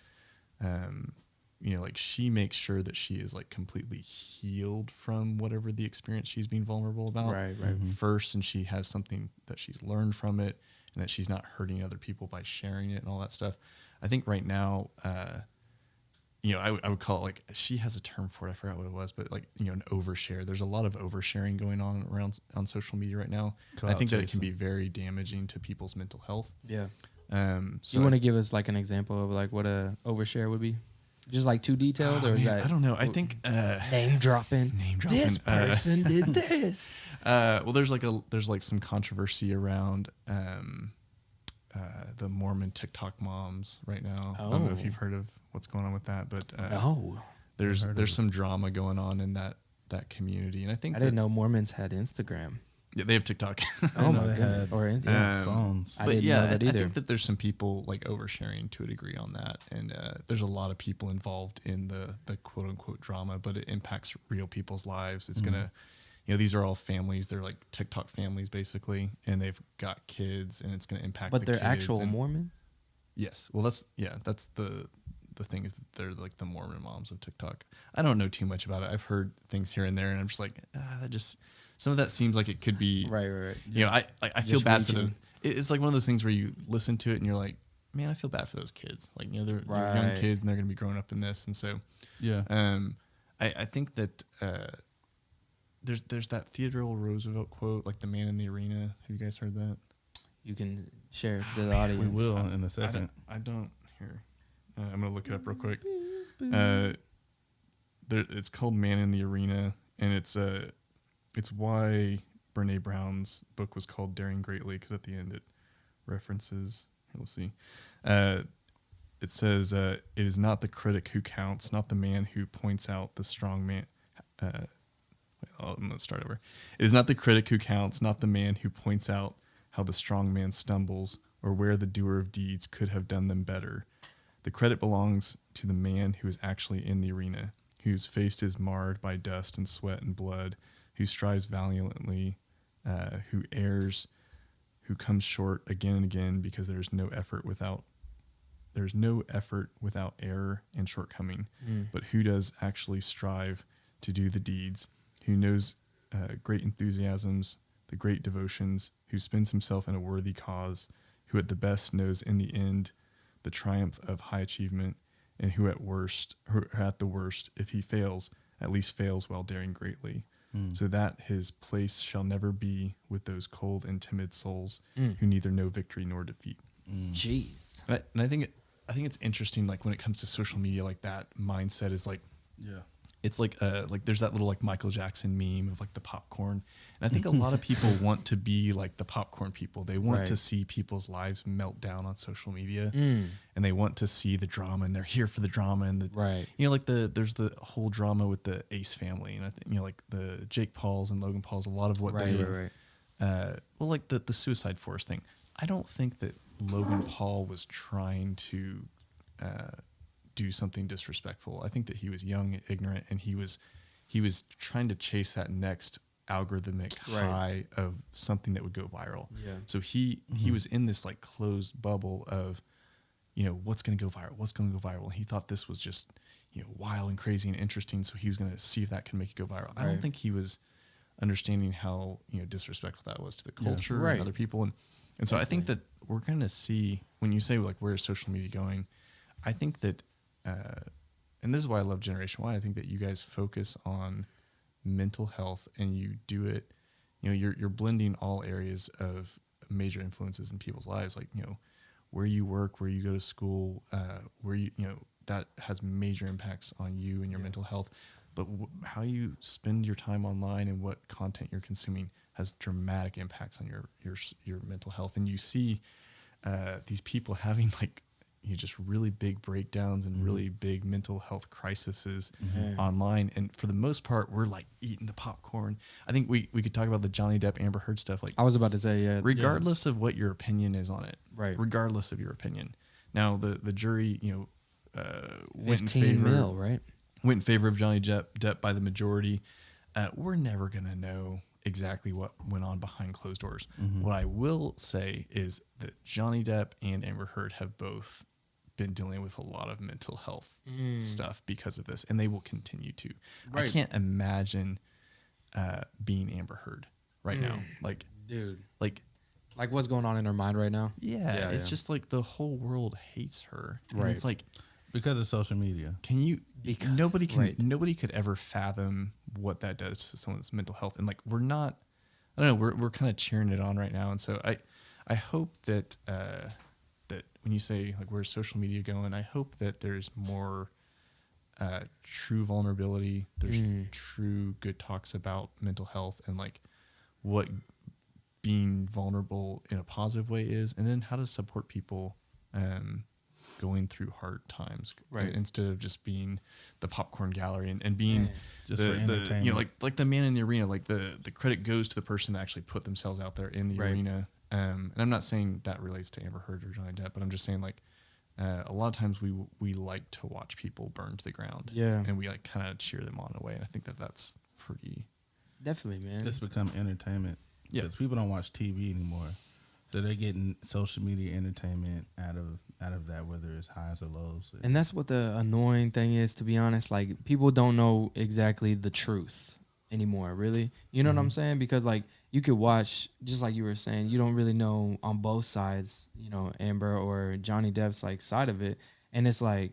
you know, like she makes sure that she is like completely healed from whatever the experience she's being vulnerable about first. And she has something that she's learned from it, and that she's not hurting other people by sharing it and all that stuff. I think right now, you know, I would call it like, she has a term for it. I forgot what it was, but like, you know, an overshare. There's a lot of oversharing going on on social media right now. I think that it can be very damaging to people's mental health. Yeah. So you want to give us like an example of like what a overshare would be? Just like too detailed, or is that? I don't know. I think name dropping. This person did this. Well, there's like some controversy around the Mormon TikTok moms right now. I don't know if you've heard of what's going on with that, but there's some drama going on in that community, and I think I didn't know Mormons had Instagram. Yeah, they have TikTok. Oh my god! Or phones. I didn't know that either. I think that there's some people like oversharing to a degree on that, and there's a lot of people involved in the quote unquote drama, but it impacts real people's lives. It's gonna, you know, these are all families. They're like TikTok families basically, and they've got kids, and it's gonna impact. But they're actual Mormons. Yes. Well, that's the the thing is that they're like the Mormon moms of TikTok. I don't know too much about it. I've heard things here and there, and I'm just like, that just some of that seems like it could be Right. You know, I feel Just bad for those. reaching. It's like one of those things where you listen to it and you're like, man, I feel bad for those kids. Like, you know, they're young Right. kids and they're going to be growing up in this, and so Yeah. I think that there's that Theodore Roosevelt quote, like the man in the arena. Have you guys heard that? You can share it to the audience. We will in a second. I don't here. I'm gonna look it up real quick. It's called Man in the Arena, and it's why Brene Brown's book was called Daring Greatly, because at the end it references. Here, let's see. It says, "It is not the critic who counts, not the man who points out the strong man." I'm gonna start over. It is not the critic who counts, not the man who points out how the strong man stumbles, or where the doer of deeds could have done them better. The credit belongs to the man who is actually in the arena, whose face is marred by dust and sweat and blood, who strives valiantly, who errs, who comes short again and again, because there is no effort without error and shortcoming, but who does actually strive to do the deeds, who knows great enthusiasms, the great devotions, who spends himself in a worthy cause, who at the best knows in the end the triumph of high achievement, and who at the worst, if he fails, at least fails while daring greatly, so that his place shall never be with those cold and timid souls who neither know victory nor defeat. Jeez. And I think it's interesting, like when it comes to social media, like that mindset is like, Yeah. it's like there's that little like Michael Jackson meme of like the popcorn, and I think a lot of people want to be like the popcorn people. They want to see people's lives melt down on social media, and they want to see the drama, and they're here for the drama, and you know, like there's the whole drama with the Ace family, and I think, you know, like the Jake Pauls and Logan Pauls, a lot of what well, like the Suicide Forest thing. I don't think that Logan Paul was trying to do something disrespectful. I think that he was young and ignorant, and he was trying to chase that next algorithmic high of something that would go viral. Yeah. So he was in this like closed bubble of, you know, what's going to go viral. And he thought this was just, you know, wild and crazy and interesting. So he was going to see if that could make it go viral. I don't think he was understanding how, you know, disrespectful that was to the culture and other people. And so I think that we're going to see, when you say like, where is social media going? I think that, and this is why I love Generation Y. I think that you guys focus on mental health, and you do it, you know, you're blending all areas of major influences in people's lives, like, you know, where you work, where you go to school, where you know, that has major impacts on you and your mental health. But how you spend your time online and what content you're consuming has dramatic impacts on your mental health. And you see these people having like, you know, just really big breakdowns and really big mental health crises online. And for the most part, we're like eating the popcorn. I think we could talk about the Johnny Depp Amber Heard stuff. Like, I was about to say, regardless of what your opinion is on it, Right. regardless of your opinion. Now the jury, you know, went in 15 favor, mil, right? went in favor of Johnny Depp by the majority. We're never gonna know exactly what went on behind closed doors. What I will say is that Johnny Depp and Amber Heard have both been dealing with a lot of mental health stuff because of this, and they will continue to. I can't imagine being Amber Heard right now. Like, Dude. like what's going on in her mind right now? yeah, it's just like the whole world hates her. And Right. it's like, Because of social media. can you? Nobody can. Right. Nobody could ever fathom what that does to someone's mental health. And like, we're not. I don't know. We're kind of cheering it on right now. And so I hope that that when you say like, where's social media going, I hope that there's more true vulnerability. There's true good talks about mental health and like what being vulnerable in a positive way is, and then how to support people going through hard times, Right. instead of just being the popcorn gallery and being Just the, for the entertainment. you know, like the man in the arena, like the credit goes to the person that actually put themselves out there in the Right. arena. And I'm not saying that relates to Amber Heard or Johnny Depp, but I'm just saying like a lot of times we like to watch people burn to the ground, and we like kind of cheer them on in a way, and I think that that's pretty. Definitely, man. It's become entertainment. Yeah. Because people don't watch TV anymore. So they're getting social media entertainment out of that, whether it's highs or lows. And that's what the annoying thing is, to be honest. Like, people don't know exactly the truth anymore, really. You know what I'm saying? Because, like, you could watch, just like you were saying, you don't really know on both sides, you know, Amber or Johnny Depp's, like, side of it. And it's like,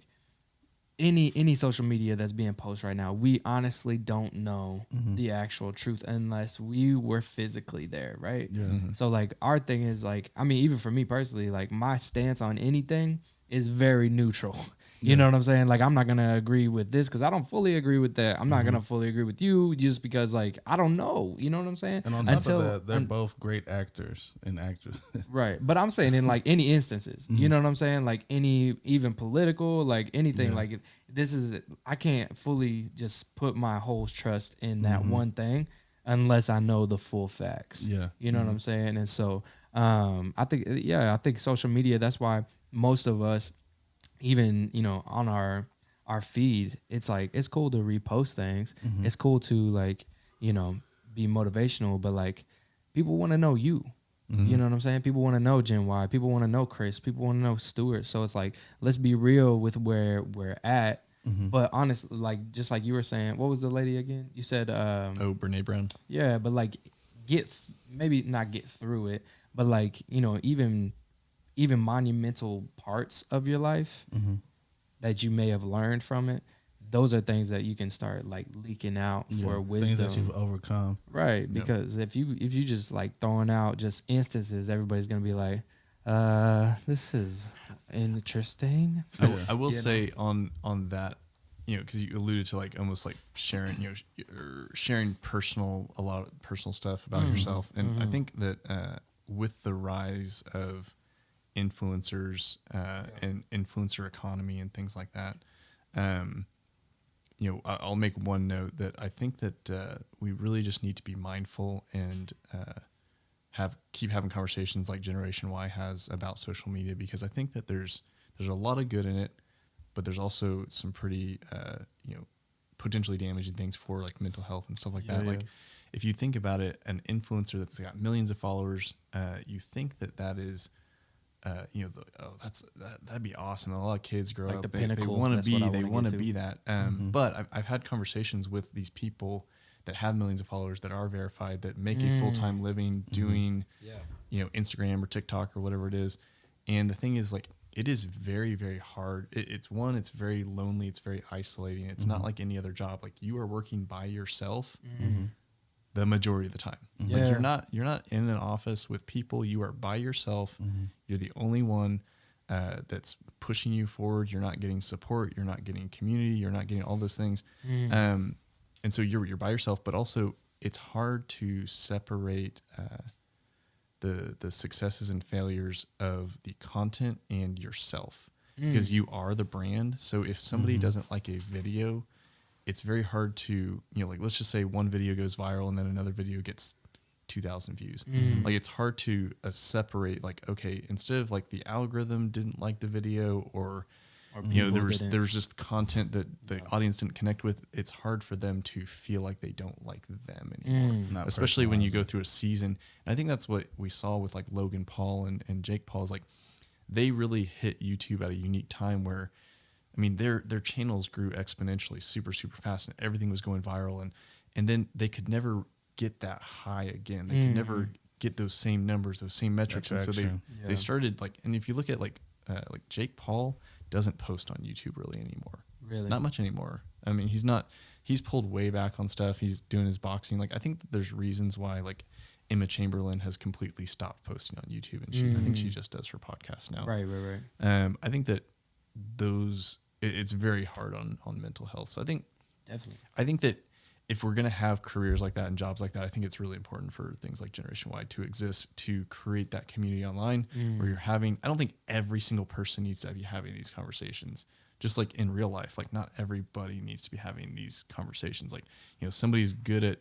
any social media that's being posted right now, we honestly don't know the actual truth unless we were physically there, right? Yeah. So, like, our thing is, like, I mean, even for me personally, like, my stance on anything is very neutral. You know what I'm saying? Like, I'm not gonna agree with this because I don't fully agree with that. I'm not gonna fully agree with you just because, like, I don't know. You know what I'm saying? And on top of that, they're both great actors and actresses. Right. But I'm saying in, like, any instances, you know what I'm saying? Like, any, even political, like, anything, like, this is, I can't fully just put my whole trust in that one thing unless I know the full facts. Yeah. You know what I'm saying? And so, I think social media, that's why most of us, even, you know, on our feed, it's like, it's cool to repost things. It's cool to, like, you know, be motivational, but, like, people want to know you. You know what I'm saying? People want to know GNWY. People want to know Kris. People want to know Stuart. So it's like, let's be real with where we're at. But honestly, like, just like you were saying, what was the lady again? You said, Brene Brown. yeah, but, like, maybe not get through it, but, like, you know, even monumental parts of your life that you may have learned from it, those are things that you can start, like, leaking out for wisdom. Things that you've overcome. Right. Because if you just, like, throwing out just instances, everybody's going to be like, this is interesting. I will say on that, you know, because you alluded to, like, almost like sharing, you know, sharing a lot of personal stuff about yourself. And I think that with the rise of influencers and influencer economy and things like that, you know, I'll make one note that I think that we really just need to be mindful and keep having conversations like Generation Y has about social media, because I think that there's a lot of good in it, but there's also some pretty you know, potentially damaging things for, like, mental health and stuff like that. Like, if you think about it, an influencer that's got millions of followers, you think that is, you know, that'd be awesome. A lot of kids grow Like up, the they pinnacle, want that's to what I be, wanna get to. that. But I've had conversations with these people that have millions of followers that are verified, that make a full-time living doing, you know, Instagram or TikTok or whatever it is. And the thing is, like, it is very, very hard. It's very lonely. It's very isolating. It's not like any other job. Like, you are working by yourself the majority of the time. Like, you're not in an office with people. You are by yourself. You're the only one that's pushing you forward. You're not getting support. You're not getting community. You're not getting all those things. And so you're by yourself, but also it's hard to separate the successes and failures of the content and yourself, because you are the brand. So if somebody doesn't like a video, it's very hard to, you know, like, let's just say one video goes viral and then another video gets 2,000 views. Like, it's hard to separate, like, okay, instead of, like, the algorithm didn't like the video, or you know, there was just content that the audience didn't connect with, it's hard for them to feel like they don't like them anymore. Especially when you go through a season. And I think that's what we saw with, like, Logan Paul and Jake Paul, is, like, they really hit YouTube at a unique time where, I mean, their channels grew exponentially, super, super fast, and everything was going viral. And then they could never get that high again. They could never get those same numbers, those same metrics. That's and so true. they started, like, and if you look at, like Jake Paul doesn't post on YouTube really anymore. Really? Not much anymore. I mean, he's pulled way back on stuff. He's doing his boxing. Like, I think that there's reasons why, like, Emma Chamberlain has completely stopped posting on YouTube, and I think she just does her podcast now. Right. I think that it's very hard on mental health. So I think that if we're going to have careers like that and jobs like that, I think it's really important for things like Generation Y to exist, to create that community online where you're having, I don't think every single person needs to be having these conversations, just like in real life. Like, not everybody needs to be having these conversations. Like, you know, somebody's good at,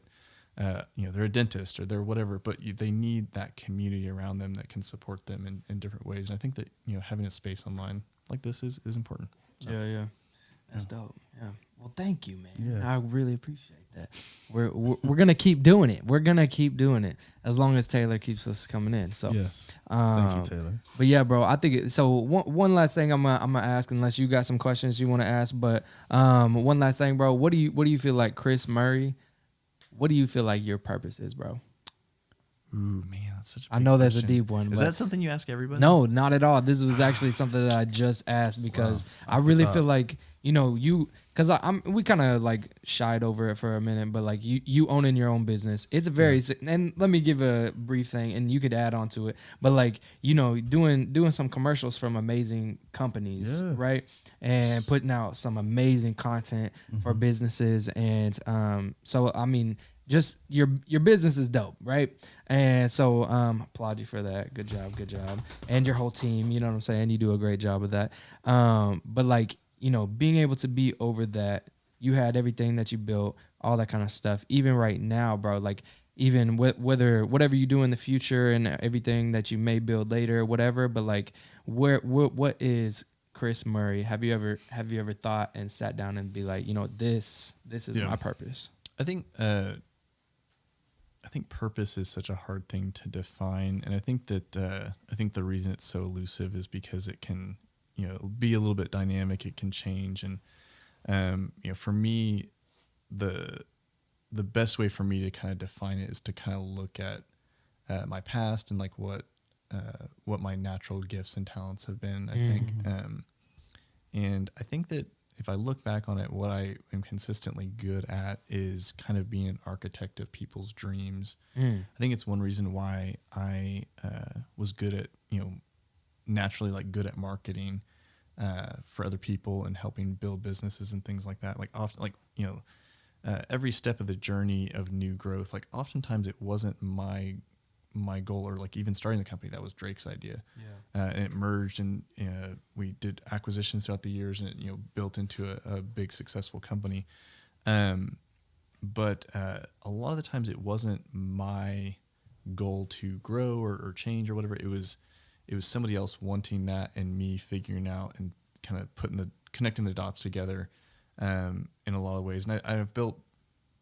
you know, they're a dentist or they're whatever, but they need that community around them that can support them in different ways. And I think that, you know, having a space online like this is important. So. Yeah. That's dope. Yeah. Well, thank you, man. Yeah. I really appreciate that. We're gonna keep doing it. We're gonna keep doing it as long as Taylor keeps us coming in. So Yes. Thank you, um, Taylor. But yeah, bro, I think so. One last thing I'm gonna ask, unless you got some questions you want to ask. But one last thing, bro. What do you feel like, Kris Murray? What do you feel like your purpose is, bro? Ooh, man, that's such a big I know that's a question. deep one. Is but that something you ask everybody? No, not at all. This was actually something that I just asked because I Off the really top. feel like because we kind of like shied over it for a minute, but like you owning your own business, it's a very and let me give a brief thing, and you could add on to it. But like doing some commercials from amazing companies, Yeah. right, and putting out some amazing content for businesses, and so I mean. Just your business is dope, right? And so applaud you for that. Good job. And your whole team, you know what I'm saying? You do a great job of that. But like, being able to be over that, you had everything that you built, all that kind of stuff. Even right now, bro, like even whatever you do in the future and everything that you may build later, whatever, but like what is Kris Murray? Have you ever thought and sat down and be like, this is my purpose? I think purpose is such a hard thing to define, and I think that the reason it's so elusive is because it can, be a little bit dynamic. It can change, and for me, the best way for me to kind of define it is to kind of look at my past and like what my natural gifts and talents have been. I think, and I think that if I look back on it, what I am consistently good at is kind of being an architect of people's dreams. I think it's one reason why I was good at, naturally like good at marketing for other people and helping build businesses and things like that. Like often, like, every step of the journey of new growth, like oftentimes it wasn't my goal, or like even starting the company, that was Drake's idea. And it merged, and we did acquisitions throughout the years, and it built into a big successful company. But a lot of the times it wasn't my goal to grow or change or whatever. It was somebody else wanting that, and me figuring out and kind of connecting the dots together in a lot of ways. And I've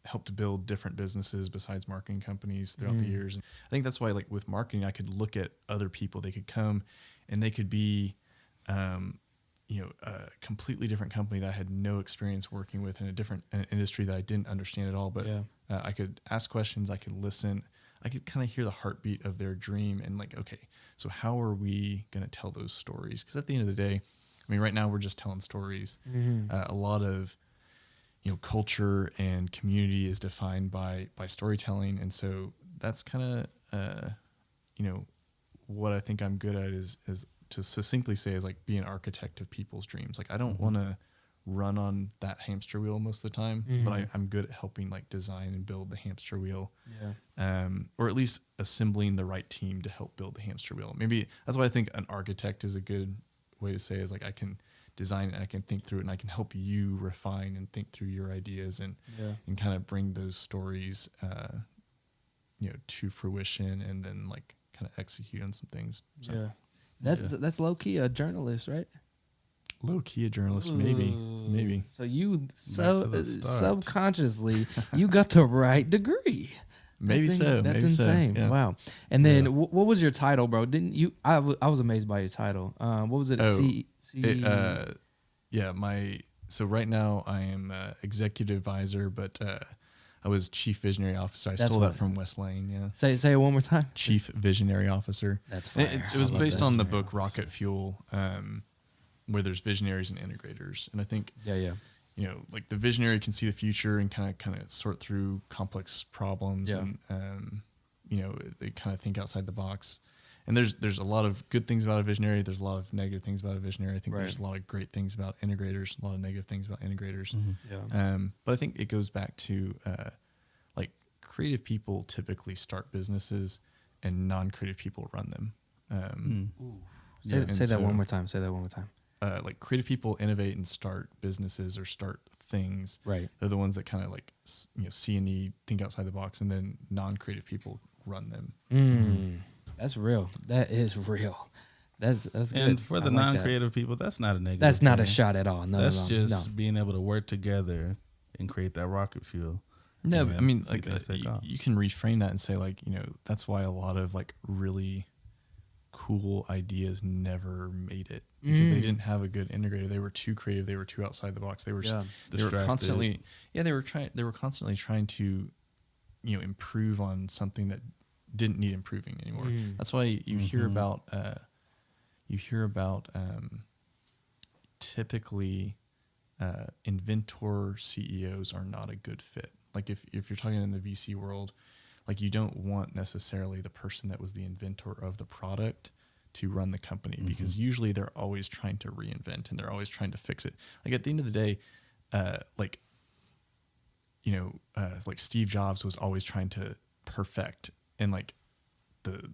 helped to build different businesses besides marketing companies throughout the years. And I think that's why, like with marketing, I could look at other people. They could come and they could be, a completely different company that I had no experience working with, in a different industry that I didn't understand at all. But I could ask questions. I could listen. I could kind of hear the heartbeat of their dream, and like, okay, so how are we going to tell those stories? Because at the end of the day, I mean, right now we're just telling stories. A lot of culture and community is defined by storytelling. And so that's kind of, what I think I'm good at is to succinctly say is like be an architect of people's dreams. Like I don't want to run on that hamster wheel most of the time, but I'm good at helping like design and build the hamster wheel. Or at least assembling the right team to help build the hamster wheel. Maybe that's why I think an architect is a good way to say is like I can design it, and I can think through it, and I can help you refine and think through your ideas and kind of bring those stories to fruition, and then like kind of execute on some things. So, That's low key a journalist, right? Low key a journalist, maybe. So you Back to the start. subconsciously you got the right degree. That's That's insane. Yeah. Wow. And then what was your title, bro? Didn't you? I was amazed by your title. What was it? So right now I am executive advisor, but I was chief visionary officer. I stole that from West Lane. Yeah. Say it one more time. Chief visionary officer. That's fire. It was based on the book Rocket Fuel, where there's visionaries and integrators, and I think like the visionary can see the future and kind of sort through complex problems, and they kind of think outside the box. And there's a lot of good things about a visionary. There's a lot of negative things about a visionary. I think there's a lot of great things about integrators, a lot of negative things about integrators. But I think it goes back to like creative people typically start businesses, and non-creative people run them. Say that one more time. Say that one more time. Like creative people innovate and start businesses or start things. Right. They're the ones that kind of like see a need, think outside the box, and then non-creative people run them. That's real. That is real. That's good. And for the I like that. non-creative people, that's not a negative. That's not a thing. shot at all. No, That's no, just no. being able to work together and create that rocket fuel. No, and but I mean, see like things take off. you can reframe that and say, like, you know, that's why a lot of like really cool ideas never made it because they didn't have a good integrator. They were too creative. They were too outside the box. They were Distracted. constantly they were constantly trying to, you know, improve on something that didn't need improving anymore. That's why you hear about typically inventor CEOs are not a good fit. Like if you're talking in the VC world, like you don't want necessarily the person that was the inventor of the product to run the company because usually they're always trying to reinvent and they're always trying to fix it. Like at the end of the day, like Steve Jobs was always trying to perfect, and like the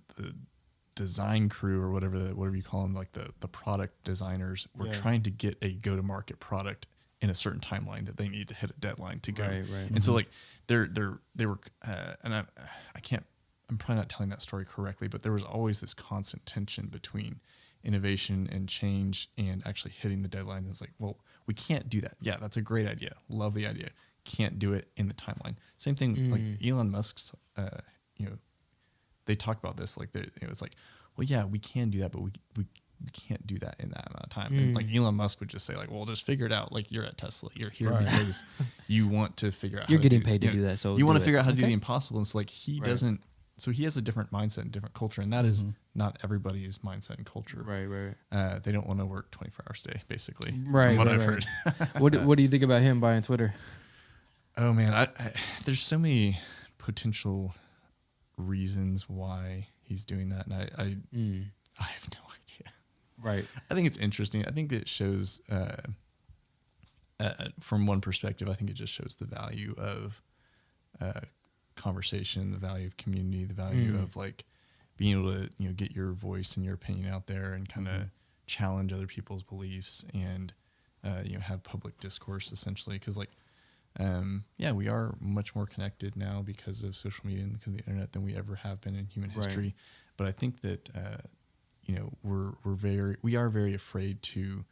design crew or whatever you call them, like the product designers were trying to get a go-to-market product in a certain timeline that they needed to hit a deadline to go. Right. And so like they were, and I'm probably not telling that story correctly, but there was always this constant tension between innovation and change and actually hitting the deadlines. It's like, well, we can't do that. Yeah, that's a great idea. Love the idea. Can't do it in the timeline. Same thing, like Elon Musk's, they talk about this, like it's like, well, yeah, we can do that, but we can't do that in that amount of time. And like Elon Musk would just say like, well, just figure it out. Like you're at Tesla, you're here because you want to figure out. You're how getting to paid to do that, so you want to do figure it. out how to do the impossible. And so like he doesn't. So he has a different mindset and different culture, and that is not everybody's mindset and culture. Right. They don't want to work 24 hours a day, basically. Right. From what I've right. heard. What do you think about him buying Twitter? Oh man, I there's so many potential reasons why he's doing that, and I have no idea. Right. I think it's interesting. I think it shows, from one perspective, I think it just shows the value of conversation, the value of community, the value of like being able to, you know, get your voice and your opinion out there and kind of challenge other people's beliefs and have public discourse essentially. Because like, we are much more connected now because of social media and because of the internet than we ever have been in human history. Right. But I think that we are very afraid to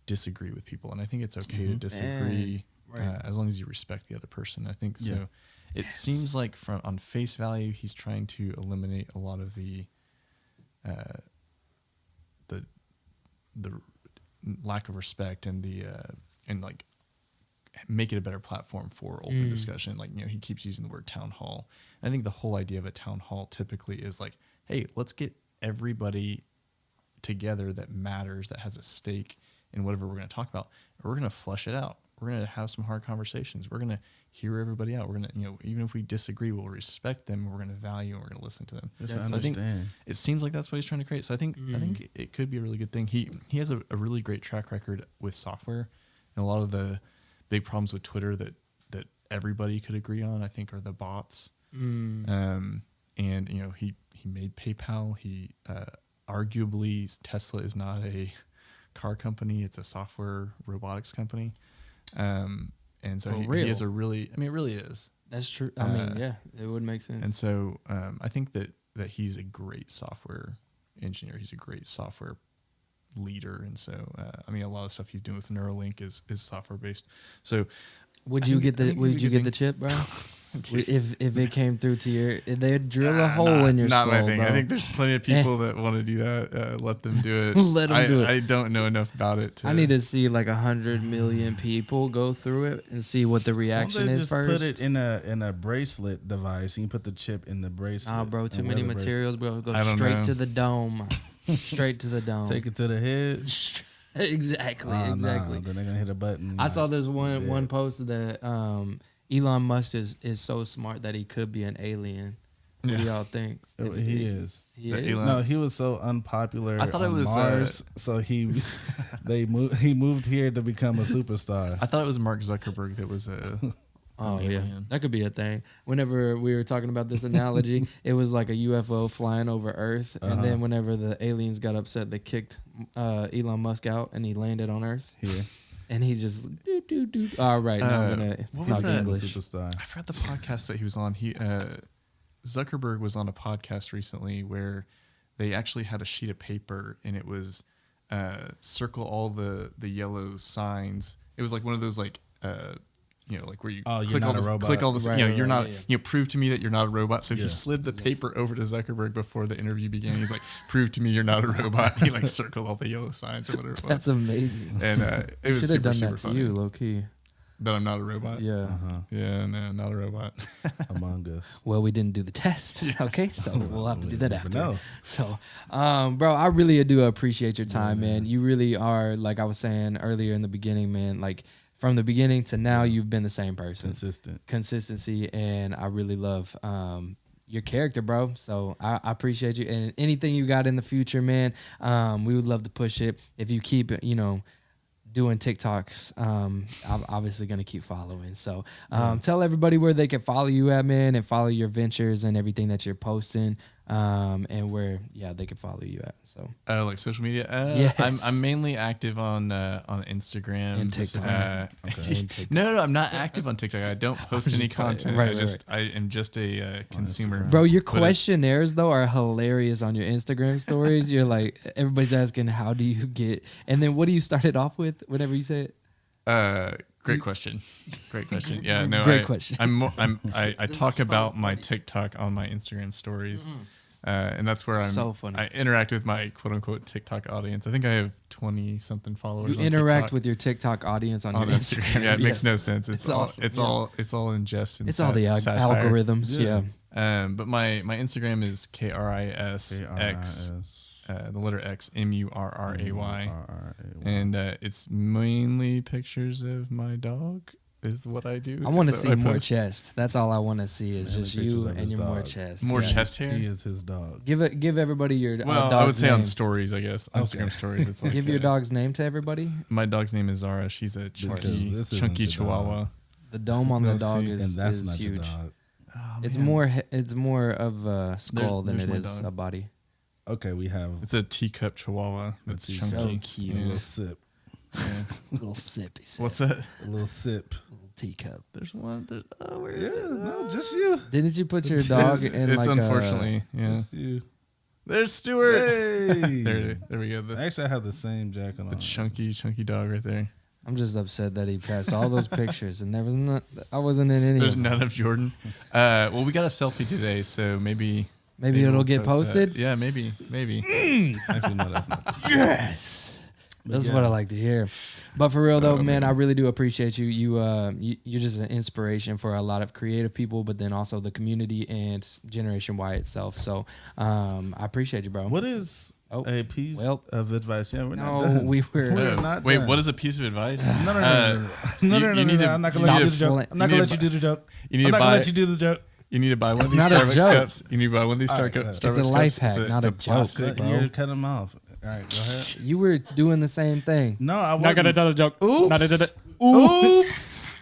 disagree with people, and I think it's okay to disagree as long as you respect the other person. I think so. It seems like on face value, he's trying to eliminate a lot of the lack of respect and and like make it a better platform for open discussion. Like, you know, he keeps using the word town hall. I think the whole idea of a town hall typically is like, hey, let's get everybody together that matters, that has a stake in whatever we're going to talk about. We're going to flush it out. We're going to have some hard conversations. We're going to hear everybody out. We're going to, even if we disagree, we'll respect them. We're going to value and we're going to listen to them. Yes, So I think it seems like that's what he's trying to create. So I think it could be a really good thing. He has a really great track record with software, and a lot of the big problems with Twitter that everybody could agree on, I think, are the bots. And he made PayPal. He arguably Tesla is not a car company; it's a software robotics company. And so he has a really, it really is. That's true. I mean, yeah, it would make sense. And so I think that he's a great software engineer. He's a great software leader. And so, a lot of the stuff he's doing with Neuralink is software based. So would you get the chip, bro? if it came through to they'd drill a hole in your skull, not my thing. bro. I think there's plenty of people that want to do that. Let them do it. Let them do it. I don't know enough about it. I need to see like 100 million people go through it and see what the reaction is just first. Put it in a bracelet device. You can put the chip in the bracelet. Nah, bro, too many materials, bro. Go I don't straight know. to the dome. Straight to the dome. Take it to the head. Exactly. Nah, exactly. then they're gonna hit a button. I saw this one post that Elon Musk is so smart that he could be an alien. What do y'all think? He is. He is. Elon? No, he was so unpopular. I thought it on was, Mars, so he moved here to become a superstar. I thought it was Mark Zuckerberg that was Oh yeah, alien. that could be a thing. Whenever we were talking about this analogy, it was like a UFO flying over Earth, and then whenever the aliens got upset, they kicked Elon Musk out, and he landed on Earth. Here, And he just do. All right, now I'm gonna what was talk that? English. superstar. I forgot the podcast that he was on. Zuckerberg was on a podcast recently where they actually had a sheet of paper, and it was circle all the yellow signs. It was like one of those like like where you you're not a robot. click all this. Right, You're right, not. yeah. Prove to me that you're not a robot. So Yeah. he slid the paper over to Zuckerberg before the interview began. He's like, "Prove to me you're not a robot." He like circled all the yellow signs or whatever it was. That's amazing. And it was Should have super, done super that to funny. you, low key. That I'm not a robot. Yeah. Uh-huh. Yeah, no, not a robot. Among Us. Well, we didn't do the test. Okay, so we'll have to do that never after. know. So, bro, I really do appreciate your time, man. You really are, like I was saying earlier in the beginning, man. Like from the beginning to now, you've been the same person. Consistency, and I really love your character, bro. So I appreciate you, and anything you got in the future, man. We would love to push it. If you keep, doing TikToks, I'm obviously going to keep following. So tell everybody where they can follow you at, man, and follow your ventures and everything that you're posting, and where they can follow you at. So Like social media. Yes. I'm mainly active on Instagram And TikTok. And TikTok. No, I'm not active on TikTok. I don't post any content. Right, I am just a consumer. Instagram. Bro, your But questionnaires though are hilarious on your Instagram stories. You're like, everybody's asking, how do you get, and then what do you start it off with whenever you say it? Great question. Great question. Yeah, no, Great question. I talk about my TikTok on my Instagram stories, and that's where So funny. I interact with my quote unquote TikTok audience. I think I have 20 something followers. You on interact TikTok. with your TikTok audience on on your Instagram. Yeah, it makes Yes. no sense. It's all awesome. it's Yeah. all it's all in jest and It's all the satire. algorithms. Yeah. Yeah. But my Instagram is KRISX. The letter X, MURRAY, and it's mainly pictures of my dog. Is what I do. I want to So see more post chest. That's all I want to see is Mainly just pictures you of and his your more dog. chest. More Yeah. chest hair. He is his dog. Give everybody your Well, dog's I would say name. on stories, I guess. Instagram Okay. stories. It's like Give your dog's name to everybody. My dog's name is Zara. She's a Because chunky, this isn't chunky your Chihuahua. dog. The dome on the Let's dog see. And is that's not huge. your dog. Oh, It's man. more it's more of a skull There's than my it is dog. a body. Okay, we have It's a teacup Chihuahua. That's That's chunky. so cute. a Yeah. little sip. Yeah. Little sippy sip. What's that? A little sip. Little teacup. There's one. Where Yeah, is it? no, just you. Didn't you put your dog in It's like unfortunately. Yeah. Just you. There's Stuart. Hey. There we go. The Actually, I have the same jacket on. chunky dog right there. I'm just upset that he passed all those pictures and there was not. I wasn't in any. There's of them. none of Jordan. Well, we got a selfie today, so maybe Maybe it'll we'll get post that. posted. Yeah, maybe. Actually, no, that's not the same. Yes. That's yeah. what I like to hear. But for real though, man, I really do appreciate you. You're just an inspiration for a lot of creative people, but then also the community and Generation Y itself. So I appreciate you, bro. What is Oh, a piece well, of advice? Yeah, we're not No, done. we were. We're not Wait, done. what is a piece of advice? No, no, no, you- no, no, you need to- I'm not you gonna let need you do to- the joke. I'm not you gonna need let to you do the joke. You need I'm to not gonna buy. let you do the joke. You need to buy one of It's these not a Starbucks joke. cups. You need to buy one of these All right, Starbucks go ahead. It's a cups. life hack, It's not a joke. plastic. Bro. You're cutting them off. All right, go ahead. You were doing the same thing. No, I Not wasn't. gonna tell a joke. Oops. Not gonna- Oops.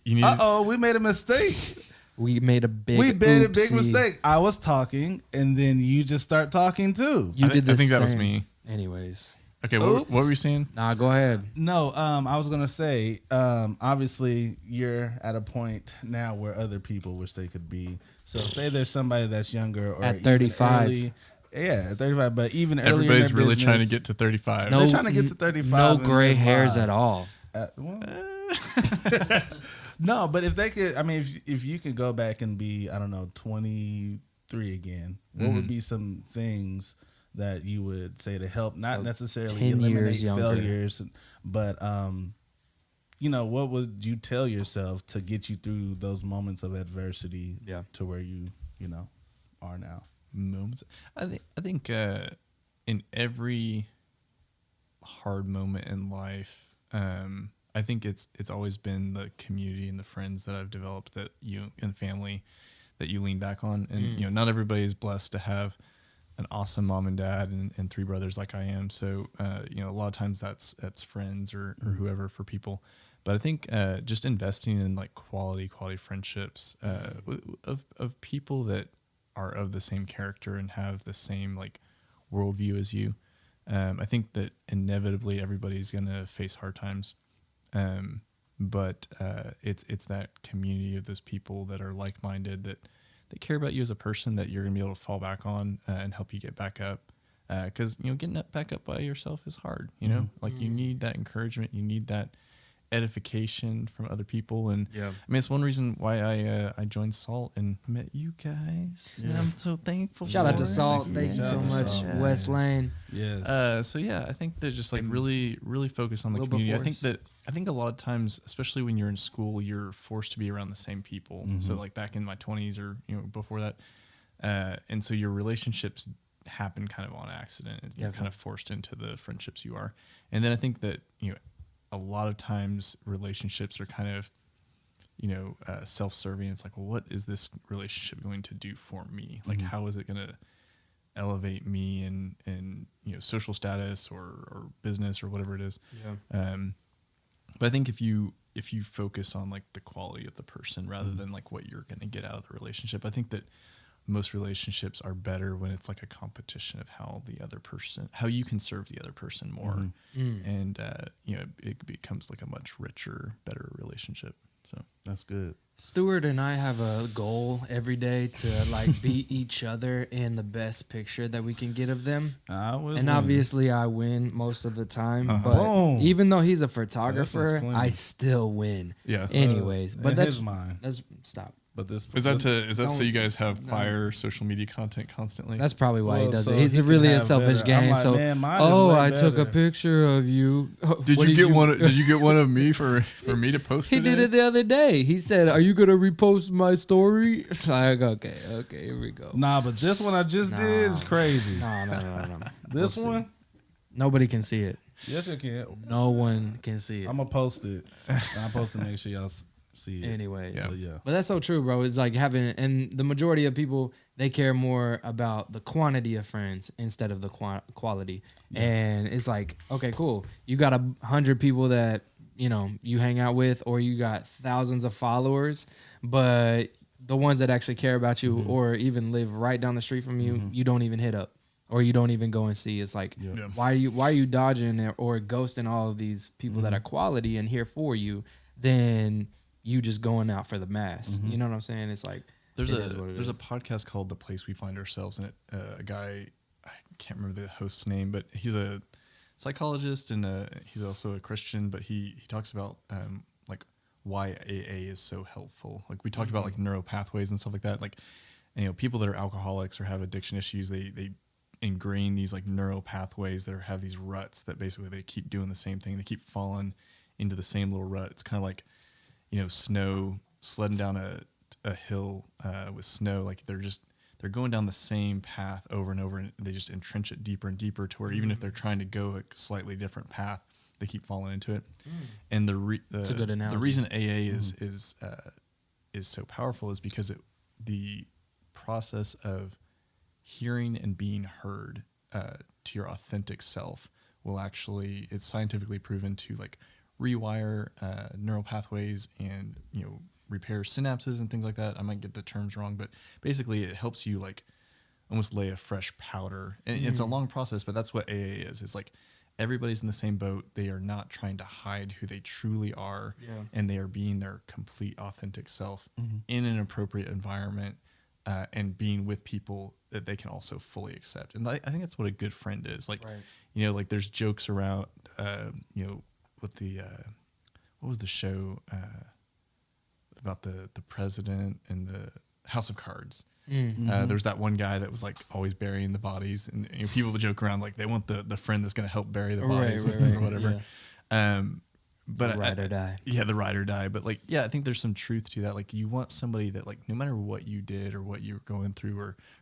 You need. Uh-oh, we made a mistake. We made a big. We made a big oopsie. mistake. I was talking, and then you just start talking too. You did the I think that was same. me. Anyways, Okay, Oops. what were you saying? nah, go ahead. No, I was gonna say, obviously you're at a point now where other people wish they could be. So say there's somebody that's younger or At even 35. early- yeah, at 35, but even earlier in Everybody's their really trying to business- get to 35. They're trying to get to 35 No and gray live hairs live. at all. Well, no, but if they could, I mean, if you could go back and be, I don't know, 23 again, what would be some things that you would say to help, not So necessarily 10 years eliminate younger. failures, but what would you tell yourself to get you through those moments of adversity, Yeah. to where you are now? Moments. I think in every hard moment in life, I think it's always been the community and the friends that I've developed that you and family that you lean back on. And not everybody is blessed to have an awesome mom and dad and three brothers like I am. So a lot of times that's friends or whoever for people. But I think just investing in like quality friendships of people that are of the same character and have the same like worldview as you. I think that inevitably everybody's gonna face hard times, but it's that community of those people that are like minded that they care about you as a person, that you're gonna be able to fall back on and help you get back up. Because getting up back up by yourself is hard. Like you need that encouragement, you need that edification from other people. And I mean, it's one reason why I joined Salt and met you guys. And I'm so thankful. Shout out to for it. Salt. Thank you so much, Salt. West Lane. Yes. So yeah, I think they're just like really focus on the community. I think a lot of times, especially when you're in school, you're forced to be around the same people. So like back in my 20s or before that, and so your relationships happen kind of on accident. You're kind of forced into the friendships you are. And then I think that a lot of times relationships are kind of self-serving. It's like, well, what is this relationship going to do for me? Like, how is it going to elevate me in social status or business or whatever it is? But I think if you focus on like the quality of the person rather than like what you're going to get out of the relationship, I think that most relationships are better when it's like a competition of how you can serve the other person more. And it becomes like a much richer, better relationship. So That's good. Stuart and I have a goal every day to like beat each other in the best picture that we can get of them. Obviously I win most of the time, but Boom. even though he's a photographer, clean. I still win. Yeah. Anyways, but his mind. That's stop. But this is that so you guys have fire social media content constantly? That's probably why he does so it. He's he can really a have selfish better. game. I'm like, So, man, mine is way I took a better. picture of you. Did What you get one? Did you get one of me for me to post? He did it the other day. He said, "Are you gonna repost my story?" It's like, okay, here we go. Nah, but this one I just did is crazy. No. This one, Nobody can see it. yes, you can. No one can see it. I'm gonna post it. I'm supposed to make sure y'all see it. Anyways, So, yeah. but that's so true, bro. It's like having, and the majority of people, they care more about the quantity of friends instead of the quality. And it's like, okay, cool. You got 100 people that you hang out with, or you got thousands of followers, but the ones that actually care about you, or even live right down the street from you, you don't even hit up, or you don't even go and see. It's like, why are you dodging or ghosting all of these people that are quality and here for you? Then you just going out for the mass. You know what I'm saying? It's like there's a podcast called The Place We Find Ourselves, and a guy, I can't remember the host's name, but he's a psychologist and he's also a Christian, but he talks about like why AA is so helpful. Like we talked about like neural pathways and stuff like that. Like people that are alcoholics or have addiction issues, they ingrain these like neural pathways that have these ruts that basically they keep doing the same thing. They keep falling into the same little rut. It's kind of like snow, sledding down a hill with snow. Like they're going down the same path over and over, and they just entrench it deeper and deeper to where even if they're trying to go a slightly different path, they keep falling into it. And That's a good analogy. the reason AA is so powerful is because the process of hearing and being heard to your authentic self will actually, it's scientifically proven to like rewire neural pathways and repair synapses and things like that. I might get the terms wrong, but basically it helps you like almost lay a fresh powder. And it's a long process, but that's what AA is. It's like everybody's in the same boat. They are not trying to hide who they truly are, and they are being their complete authentic self in an appropriate environment and being with people that they can also fully accept. And I think that's what a good friend is. Like, like there's jokes around, with the what was the show about the president and the House of Cards. There's that one guy that was like always burying the bodies, and people would joke around like they want the friend that's going to help bury the bodies or whatever. But the ride or die. The ride or die. But I think there's some truth to that. Like you want somebody that like no matter what you did or what you're going through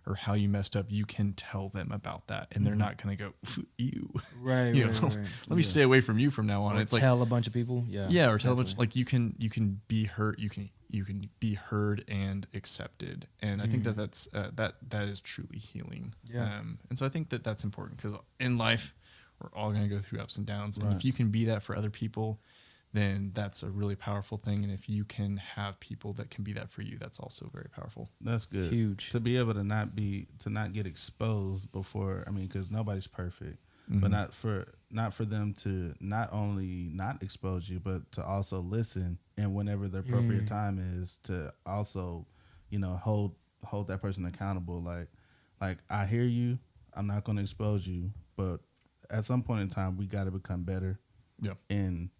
or how you messed up, you can tell them about that, and they're not going to go you. Right. Let me stay away from you from now on. Or it's like tell a bunch of people. or tell a bunch. Like you can be hurt. You can be heard and accepted, and I think that's that is truly healing. And so I think that's important because in life we're all going to go through ups and downs, and if you can be that for other people, then that's a really powerful thing. And if you can have people that can be that for you, that's also very powerful. That's good. Huge. To be able to not get exposed before. I mean, because nobody's perfect, but not for them to not only not expose you, but to also listen, and whenever the appropriate time is to also, hold that person accountable. Like I hear you. I'm not going to expose you, but at some point in time, we got to become better. Yeah. And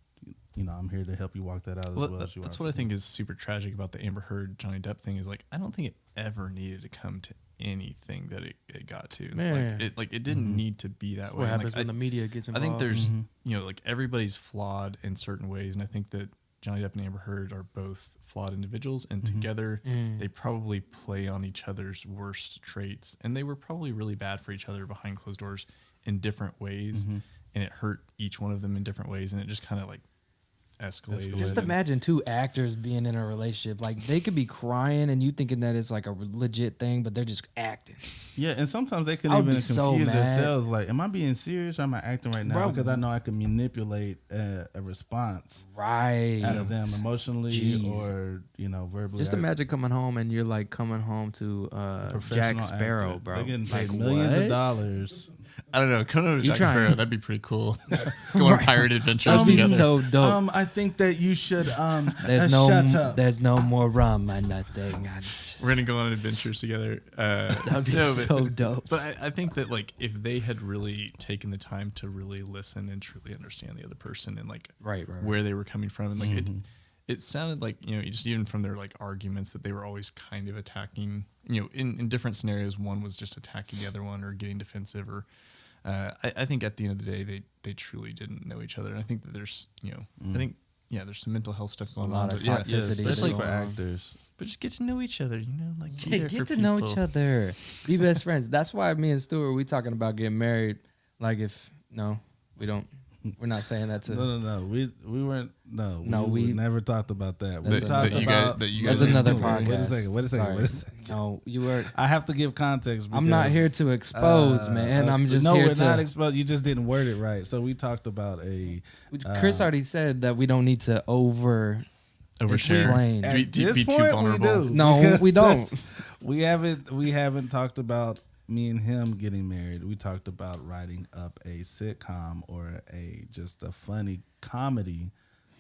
I'm here to help you walk that out as well as you are. That's what I think is super tragic about the Amber Heard Johnny Depp thing is like I don't think it ever needed to come to anything that it got to. Man. It didn't need to be that way. What And, happens when the media gets I involved? think there's like everybody's flawed in certain ways, and I think that Johnny Depp and Amber Heard are both flawed individuals, and together they probably play on each other's worst traits, and they were probably really bad for each other behind closed doors in different ways, and it hurt each one of them in different ways, and it just kind of like escalated. Just imagine two actors being in a relationship. Like they could be crying and you thinking that it's like a legit thing, but they're just acting. Yeah, and sometimes they could I would even be confuse so mad. themselves. Like, am I being serious or am I acting right now? Bro. Because I know I can manipulate a response Right. out of them emotionally Jeez. or verbally. Just imagine coming home and you're like coming home to Jack Professional Sparrow, actor. bro. They're getting Like, paid millions what? of dollars. I don't know. Coming over to You Jack trying- Sparrow, that'd be pretty cool. Go on pirate adventures That'd be together. so dope. I think that you should There's shut up. there's no more rum on that thing. We're gonna go on adventures together. That'd be no, so dope. But I think that like if they had really taken the time to really listen and truly understand the other person and like Right. where they were coming from and like it sounded like just even from their like arguments that they were always kind of attacking in different scenarios. One was just attacking the other one or getting defensive or I think at the end of the day they truly didn't know each other, and I think that there's I think there's some mental health stuff going on, lot of but yeah, toxicity especially going for on. actors. but just get to know each other, like be there Get for to know people. each other. Be best friends. That's why me and Stuart, we talking about getting married. Like we're not saying that to. No. We weren't. No, we never talked about that. We That's talked that you about. guys That's are- another Wait podcast. a second. Sorry. No, you were. I have to give context. I'm not because, here to expose, man. I'm just no, here we're to. not exposed. You just didn't word it right. So we talked about Chris already said that we don't need to overshare. Overshare. At Be this too point, vulnerable. we do. No, because we don't. We haven't talked about me and him getting married. We talked about writing up a sitcom or just a funny comedy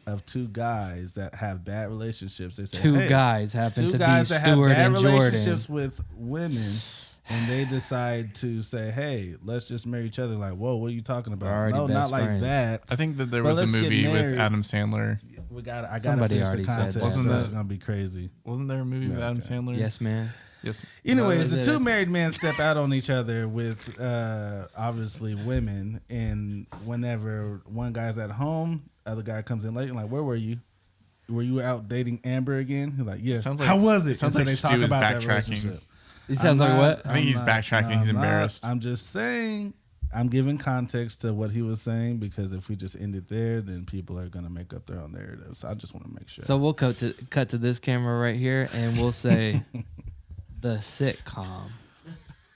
of two guys that have bad relationships. They say Two guys happen to be that have Stuart bad and Jordan. relationships with women, and they decide to say, "Hey, let's just marry each other." Like, whoa, what are you talking We're about? already No, best not like friends. that. I think that there But was a let's get movie with married. Adam Sandler. I gotta Somebody finish already the said context. that. Wasn't so that- it's gonna be crazy. Wasn't there a movie with Adam okay. Sandler? Yes, man. Yes. Anyways, No, the it two is. married men step out on each other with obviously women, and whenever one guy's at home, other guy comes in late and like, where were you? Were you out dating Amber again? He's like, yes. Sounds like- How was it? sounds And like so Stu they is talk about that backtracking. relationship. He sounds I'm like not- what? I think he's I'm backtracking. He's I'm not. embarrassed. I'm just saying. I'm giving context to what he was saying because if we just end it there, then people are gonna make up their own narrative. So I just want to make sure. So we'll cut to this camera right here, and we'll say the sitcom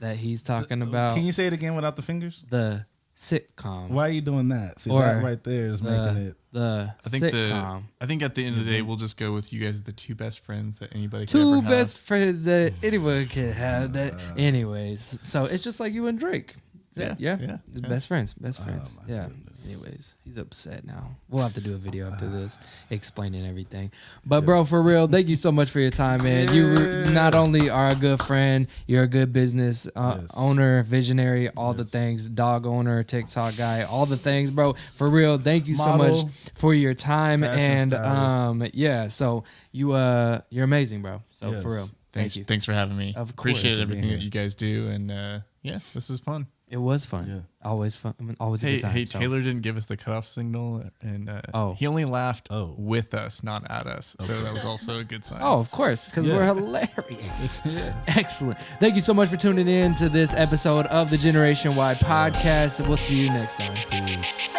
that he's talking about. Can you say it again without the fingers? The sitcom. Why are you doing that? See, Or that right there is making it. The I think sitcom. I think at the end of the day, we'll just go with you guys, the two best friends that anybody could ever Two have. best friends that anyone can have. That, anyways. So it's just like you and Drake. Yeah, yeah. yeah, Just yeah. Best friends. Best friends. my Yeah. goodness. Anyways, he's upset now. We'll have to do a video after this explaining everything. But bro, for real, thank you so much for your time, man. You not only are a good friend, you're a good business Yes. owner, visionary, all the Yes. things, dog owner, TikTok guy, all the things, bro. For real, thank you so Model, much for your time fashion and yeah. So you're amazing, bro. So Yes. for real, Thanks, thank you. thanks for having me. Of course. Appreciate Thanks for everything being that here. you guys do, and yeah, this is fun. It was fun. Yeah. Always fun. I mean, always a Hey, good time. hey, so. Taylor didn't give us the cutoff signal, and he only laughed with us, not at us. So that was also a good sign. Oh, of course, because Yeah. we're hilarious. Yes. Excellent. Thank you so much for tuning in to this episode of the Generation Y podcast. We'll see you next time. Peace.